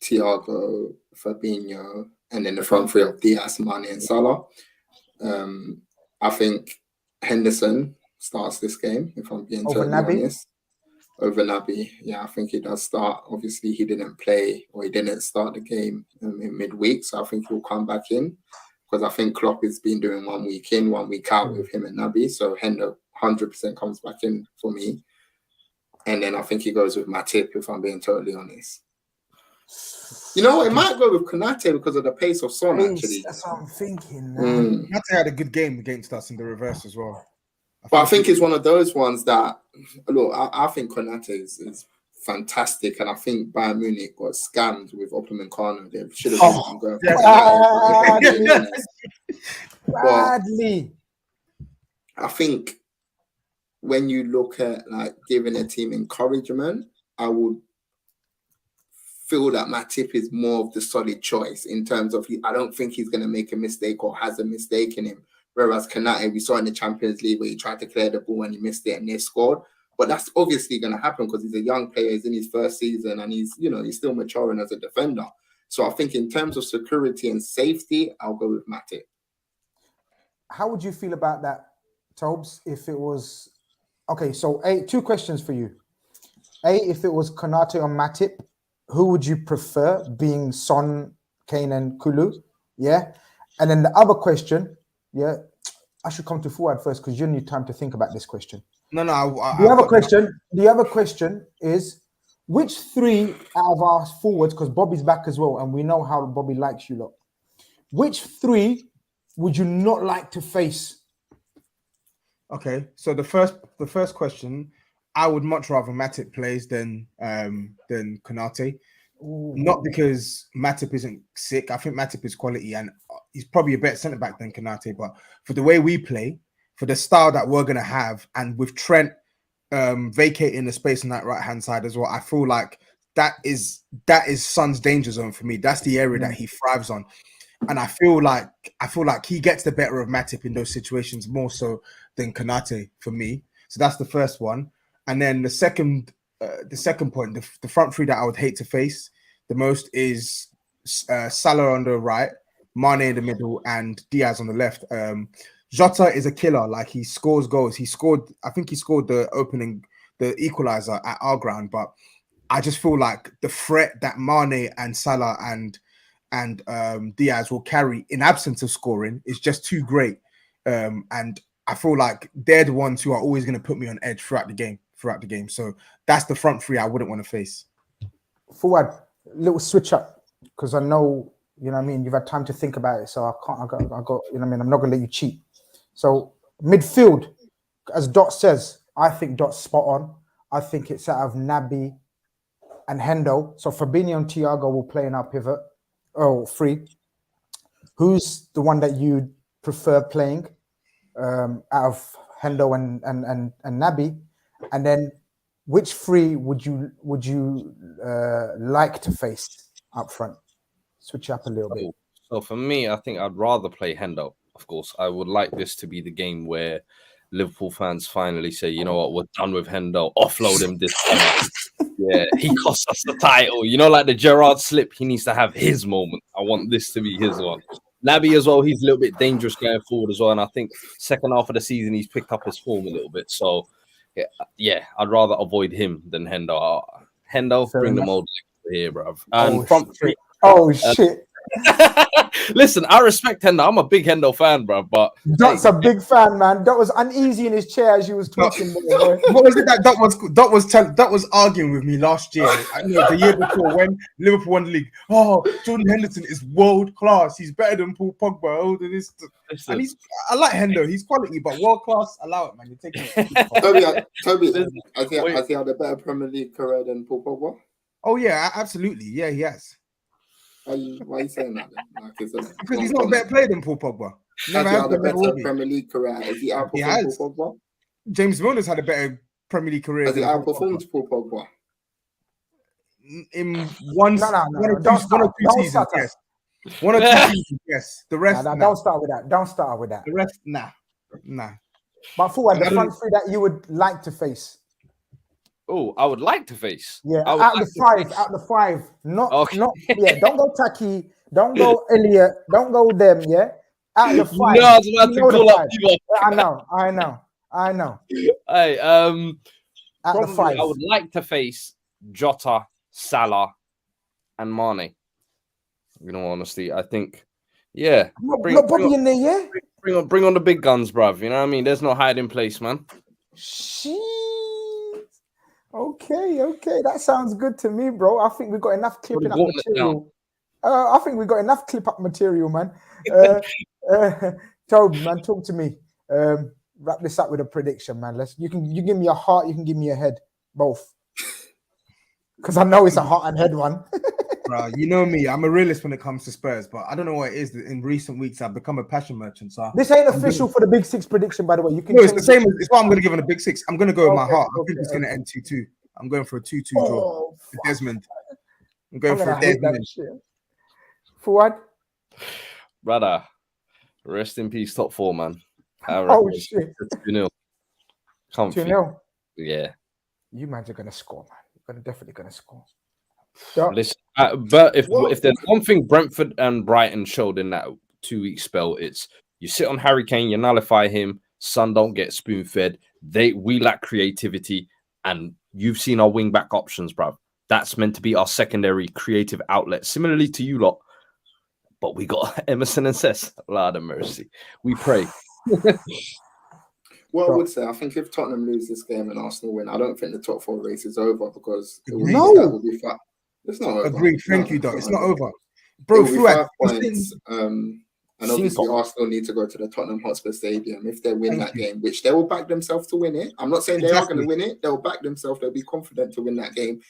Thiago, Fabinho, and then the front three of Diaz, Mane, and Salah. I think Henderson starts this game, if I'm being totally honest. Over Naby, yeah, I think he does start. Obviously, he didn't play, or he didn't start the game in midweek, so I think he'll come back in, because I think Klopp has been doing 1 week in, 1 week out with him and Naby, so Hendo 100% comes back in for me. And then I think he goes with Matip, if I'm being totally honest. You know, it might go with Khanage because of the pace of Son, actually. That's what I'm thinking. Khanage had a good game against us in the reverse as well. I think it's one of those ones that, look, I think Konate is fantastic, and I think Bayern Munich got scammed with Upamecano. They should have been going for Badly. I think when you look at like giving a team encouragement, I would feel that Matip is more of the solid choice in terms of I don't think he's going to make a mistake or has a mistake in him. Whereas Khanate, we saw in the Champions League where he tried to clear the ball and he missed it and they scored. But that's obviously going to happen because he's a young player, he's in his first season, and he's still maturing as a defender. So I think in terms of security and safety, I'll go with Matip. How would you feel about that, Tobes, if it was... Okay, so two questions for you. If it was Konate or Matip, who would you prefer, being Son, Kane and Kulu? Yeah? And then the other question, yeah, I should come to Fuad first because you need time to think about this question. No. The other question is, which three out of our forwards, because Bobby's back as well, and we know how Bobby likes you lot, which three would you not like to face? Okay, so the first question, I would much rather Matip plays than Konate. Ooh. Not because Matip isn't sick. I think Matip is quality and he's probably a better centre back than Konate. But for the way we play, for the style that we're gonna have, and with Trent vacating the space on that right hand side as well, I feel like that is Son's danger zone for me. That's the area that he thrives on, and I feel like he gets the better of Matip in those situations more so than Konate for me. So that's the first one, and then the second point, the front three that I would hate to face the most is Salah on the right, Mane in the middle, and Diaz on the left. Jota is a killer. Like, he scores goals. I think he scored the equalizer at our ground. But I just feel like the threat that Mane and Salah and Diaz will carry in absence of scoring is just too great. And I feel like they're the ones who are always going to put me on edge throughout the game. So that's the front three I wouldn't want to face. Fuad, little switch up, because I know, you know what I mean, you've had time to think about it, so I got, you know what I mean, I'm not going to let you cheat. So midfield, as Dot says, I think Dot's spot on. I think it's out of Naby and Hendo. So Fabinho and Thiago will play in our pivot. Oh, free. Who's the one that you prefer playing out of Hendo and Naby? And then which three would you like to face up front? Switch up a little bit. So for me, I think I'd rather play Hendo. Of course, I would like this to be the game where Liverpool fans finally say, you know what, we're done with Hendo. Offload him this summer. Yeah, he cost us the title. You know, like the Gerrard slip, he needs to have his moment. I want this to be his one. Naby as well, he's a little bit dangerous going forward as well. And I think second half of the season, he's picked up his form a little bit. So, yeah, I'd rather avoid him than Hendo. Hendo, bring the mold here, bruv. And front three. Oh, shit. Listen, I respect Hendo. I'm a big Hendo fan, bro. But Dot's a big fan, man. Dot was uneasy in his chair as you was talking. What was it that Dot was arguing with me last year? The year before when Liverpool won the league. Oh, Jordan Henderson is world class. He's better than Paul Pogba. Oh, this. And I like Hendo. He's quality, but world class. Allow it, man. You're taking it. Toby, has he had a better Premier League career than Paul Pogba? Oh yeah, absolutely. Yeah, he has. Why are you saying that then? Like, because he's not a better player than Paul Pogba. Never had a better Premier League career. Has he outperformed Paul Pogba? James Milner's had a better Premier League career. Has he outperformed Paul Pogba? In one or two seasons, yes. One or two seasons, yes. The rest, nah. Don't start with that. Don't start with that. The rest, nah. But Fuad, the front three that you would like to face. Oh, I would like to face. Yeah, out the five. Not. Yeah, don't go Taki. Don't go Elliot. Don't go them. Yeah, out the five. No, I was about to call up people. I know. Hey, out the five. I would like to face Jota, Salah, and Mane. You know, honestly, I think, yeah. Bring Bobby in there, yeah. Bring on the big guns, bruv. You know what I mean? There's no hiding place, man. Shit. Okay, that sounds good to me, bro. I think we've got enough clipping up material. I think we've got enough clip up material, man. Toby, man, talk to me. Wrap this up with a prediction, man. You give me a heart, you can give me a head, both. Because I know it's a heart and head one. Bro, you know me, I'm a realist when it comes to Spurs, but I don't know what it is. In recent weeks, I've become a passion merchant. So this ain't official for the Big Six prediction, by the way. You can. No, it's the same. It's what I'm going to give on a Big Six. I'm going to go with my heart. I think it's going to end 2-2. I'm going for a 2-2 draw. Desmond. I'm going for a Desmond. For what? Brother, rest in peace, top four, man. Oh shit! 2-0. 2-0. Yeah. You man are gonna score, man. You're definitely gonna score. Listen, but if there's one thing Brentford and Brighton showed in that 2-week spell, it's you sit on Harry Kane, you nullify him, Son don't get spoon fed. We lack creativity, and you've seen our wing back options, bruv. That's meant to be our secondary creative outlet, similarly to you lot. But we got Emerson and Cess. Lord of mercy. We pray. What I would say, I think if Tottenham lose this game and Arsenal win, I don't think the top 4 race is over because that will be fun. It's not over. Agreed. Thank you, Doc. It's not over. Bro, it will be 5 points. And obviously Arsenal need to go to the Tottenham Hotspur Stadium. If they win that game, which they will back themselves to win it. I'm not saying they are going to win it. They'll back themselves. They'll be confident to win that game.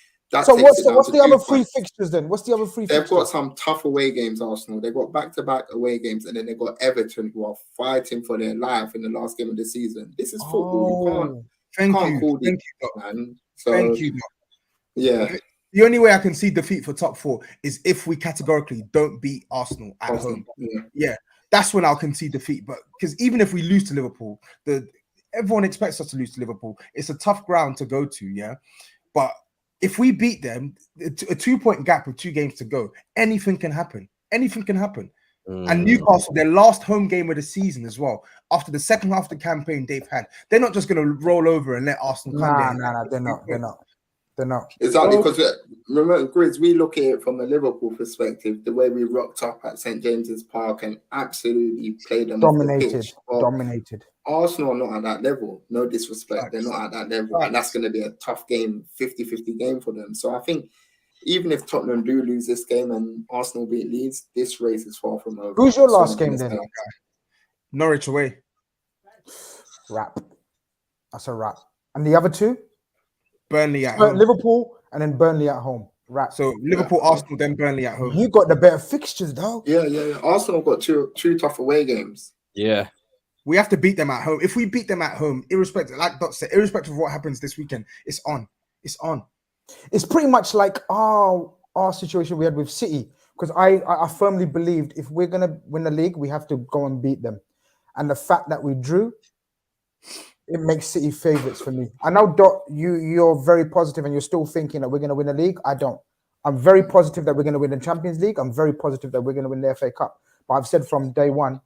So what's the other 3 fixtures then? What's the other 3 fixtures? They've got some tough away games, Arsenal. They've got back-to-back away games, and then they've got Everton, who are fighting for their life in the last game of the season. This is football. You can't call it, man. So, thank you, Doc. Yeah. The only way I can see defeat for top 4 is if we categorically don't beat Arsenal at home. Yeah, that's when I'll concede defeat. But because even if we lose to Liverpool, everyone expects us to lose to Liverpool. It's a tough ground to go to, yeah. But if we beat them, a 2-point gap with 2 games to go, anything can happen. Anything can happen. And Newcastle, their last home game of the season as well, after the second half of the campaign they've had, they're not just going to roll over and let Arsenal come there. No, they're not. Exactly, because remember, Grizz, we look at it from the Liverpool perspective, the way we rocked up at St. James's Park and absolutely played them dominated. Arsenal are not at that level. No disrespect. They're not at that level. And that's going to be a tough game, 50-50 game for them. So I think even if Tottenham do lose this game and Arsenal beat Leeds, this race is far from over. Who's your last game then? Norwich away. Wrap. That's a wrap. And the other 2? Burnley at home. Liverpool and then Burnley at home. Wrap. So Liverpool, Arsenal, then Burnley at home. You got the better fixtures, though. Yeah. Arsenal got two tough away games. Yeah. We have to beat them at home. If we beat them at home, irrespective, like Doc said, irrespective of what happens this weekend, it's on. It's on. It's pretty much like our situation we had with City, because I firmly believed if we're gonna win the league, we have to go and beat them. And the fact that we drew, it makes City favourites for me. I know, Doc, you're very positive and you're still thinking that we're gonna win the league. I don't. I'm very positive that we're gonna win the Champions League. I'm very positive that we're gonna win the FA Cup. But I've said from day one,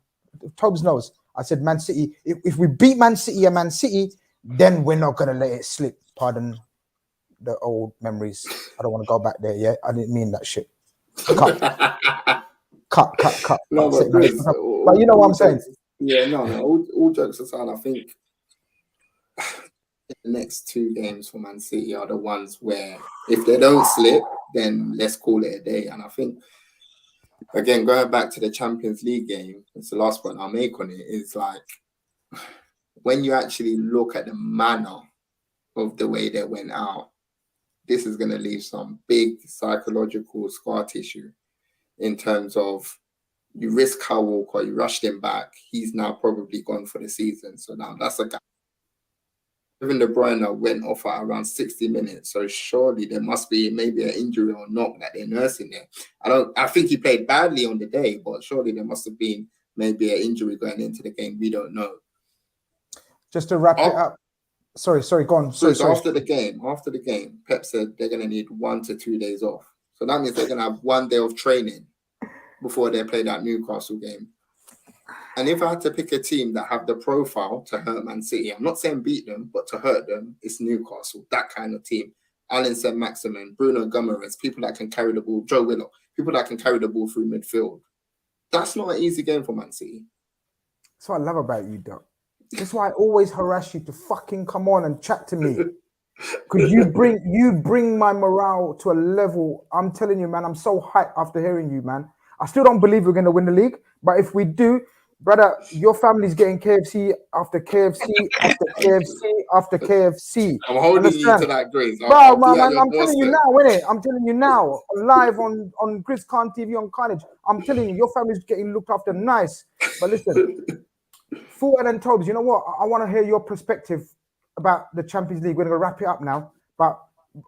Tobbs knows. I said Man City. If we beat Man City and Man City, then we're not gonna let it slip. Pardon the old memories. I don't want to go back there. Yeah, I didn't mean that shit. Cut. No, but you know what I'm saying. Yeah, no. All jokes aside, I think the next 2 games for Man City are the ones where if they don't slip, then let's call it a day. And I think, again, going back to the Champions League game, it's the last point I'll make on it, is like when you actually look at the manner of the way they went out, this is going to leave some big psychological scar tissue in terms of you risk Kyle Walker, you rushed him back, he's now probably gone for the season. So now that's a guy. Even De Bruyne went off at around 60 minutes, so surely there must be maybe an injury or knock that they're nursing there. I think he played badly on the day, but surely there must have been maybe an injury going into the game. We don't know. Just to wrap it up. Sorry, go on. Sorry. After the game, Pep said they're going to need 1 to 2 days off. So that means they're going to have 1 day of training before they play that Newcastle game. And if I had to pick a team that have the profile to hurt Man City, I'm not saying beat them, but to hurt them, it's Newcastle, that kind of team. Alan Saint-Maximin, Bruno Guimaraes, people that can carry the ball, Joe Willock, people that can carry the ball through midfield. That's not an easy game for Man City. That's what I love about you, Doc. That's why I always harass you to fucking come on and chat to me. Because you bring my morale to a level. I'm telling you, man, I'm so hyped after hearing you, man. I still don't believe we're going to win the league, but if we do, brother, your family's getting KFC after KFC after KFC after KFC. I'm holding you to that, Grizz. Bro, man, I'm telling you now, innit? I'm telling you now, live on Grizz TV on Khanage. I'm telling you, your family's getting looked after nice. But listen, Son and Tapintobs, you know what? I want to hear your perspective about the Champions League. We're going to wrap it up now. But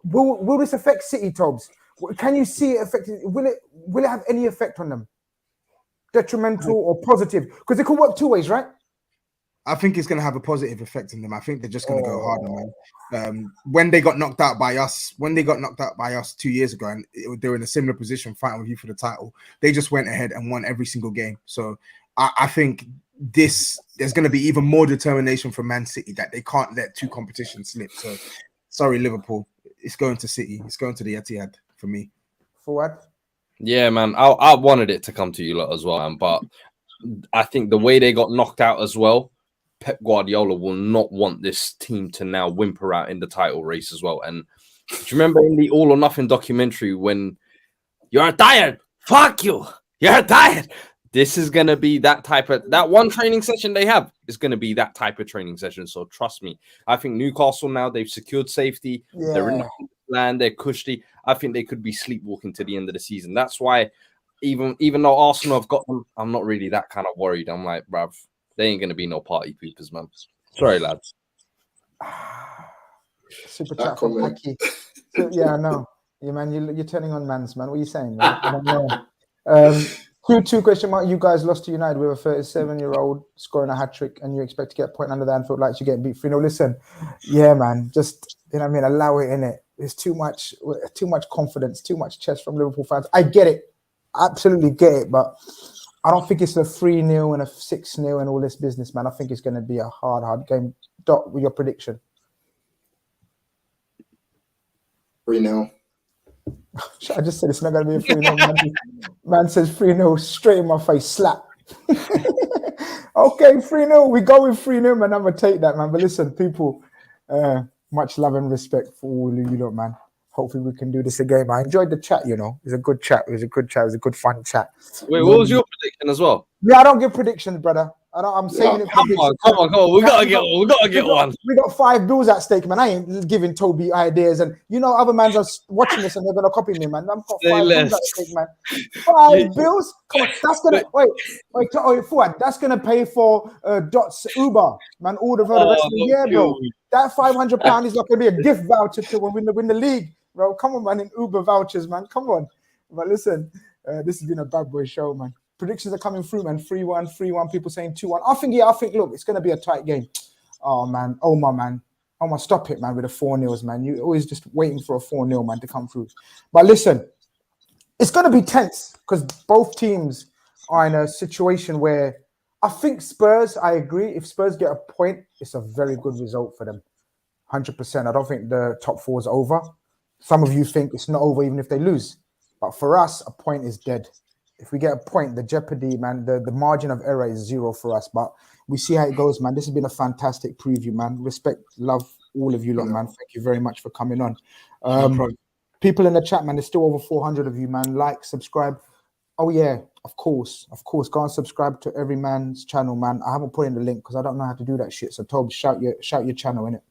will this affect City, Tobs? Can you see it affecting? Will it have any effect on them? Detrimental or positive? Because it could work 2 ways, right? I think it's going to have a positive effect on them. I think they're just going to go harder, man. When they got knocked out by us 2 years ago, and they were in a similar position fighting with you for the title, they just went ahead and won every single game. So I think there's going to be even more determination from Man City that they can't let two competitions slip. So sorry, Liverpool. It's going to City. It's going to the Etihad for me. For what? Yeah, man. I wanted it to come to you lot as well, man. But I think the way they got knocked out as well, Pep Guardiola will not want this team to now whimper out in the title race as well. And do you remember in the All or Nothing documentary when you're tired? Fuck you. You're tired. This is going to be that one training session they have is going to be that type of training session. So trust me. I think Newcastle now, they've secured safety. Yeah. They're in the land. They're cushy. I think they could be sleepwalking to the end of the season. That's why even though Arsenal have got them, I'm not really that kind of worried. I'm like, bruv, they ain't going to be no party poopers, man. Sorry, lads. Super chat from Aki. So, yeah, I know. Yeah, man, you're turning on mans, man. What are you saying, man? I don't know. Two question mark. You guys lost to United with a 37-year-old scoring a hat-trick, and you expect to get a point under the Anfield like you're getting beat 3-0. Listen, yeah, man, just, you know what I mean, allow it in it. There's too much confidence, too much chest from Liverpool fans. I get it. Absolutely get it, but I don't think it's a 3-0 and a 6-0 and all this business, man. I think it's going to be a hard game. Dot, with your prediction. 3-0. I just said it's not going to be a 3-0. Man says 3-0 straight in my face. Slap. Okay, 3-0. We go with 3-0, man. I'm going to take that, man. But listen, people, much love and respect for all of you lot, man. Hopefully we can do this again. I enjoyed the chat, you know. It was a good chat. It was a good fun chat. Wait, what was your prediction as well? Yeah, I don't give predictions, brother. I'm saying it. Come on. We gotta get one. We got 5 bills at stake, man. I ain't giving Toby ideas, and you know other mans are watching this and they're gonna copy me, man. I've got 5 bills at stake, man. 5 bills? Come on, that's gonna wait, Fuad, that's gonna pay for Dot's Uber, man. All the rest of the year, bro. That £500 is not gonna be a gift voucher to when we win the league, bro. Come on, man, in Uber vouchers, man. Come on. But listen, this has been a bad boy show, man. Predictions are coming through, man. 3-1, 3-1. People saying 2-1. I think, look, it's going to be a tight game. Oh, man. Omar, man. Omar, stop it, man, with the 4-0s, man. You're always just waiting for a 4-0, man, to come through. But listen, it's going to be tense because both teams are in a situation where I think Spurs, I agree. If Spurs get a point, it's a very good result for them. 100%. I don't think the top 4 is over. Some of you think it's not over even if they lose. But for us, a point is dead. If we get a point, the jeopardy, man, the margin of error is 0 for us. But we see how it goes, man. This has been a fantastic preview, man. Respect, love all of you lot, man. Thank you very much for coming on. People in the chat, man, there's still over 400 of you, man. Like, subscribe. Oh, yeah, of course. Go and subscribe to every man's channel, man. I haven't put in the link because I don't know how to do that shit. So, Tob, shout your channel, innit?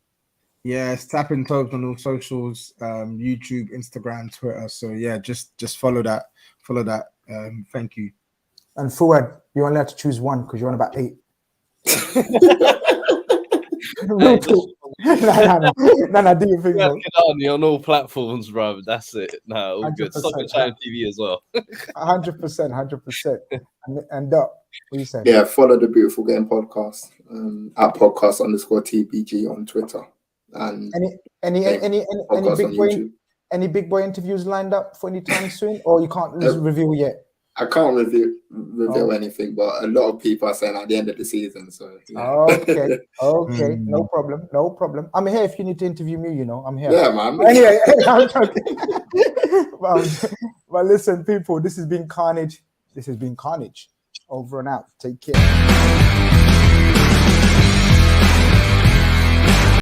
Yeah, it's Tapintobs on all socials, YouTube, Instagram, Twitter. So, yeah, just follow that. Thank you. And Fuad, you're only allowed to choose one because you're on about 8. No, do you think, bro? On all platforms, bro. That's it. No, all good. Stop at Channel TV as well. 100%. And what do you say? Yeah, follow the Beautiful Game podcast at podcast_TBG on Twitter. And any big boy interviews lined up for any time soon, or you can't reveal yet? I can't reveal anything, but a lot of people are saying at the end of the season. So yeah. Okay, no problem. I'm here if you need to interview me. You know, I'm here. Yeah, man. Anyway, I'm joking. But listen, people, this has been Khanage. Over and out. Take care.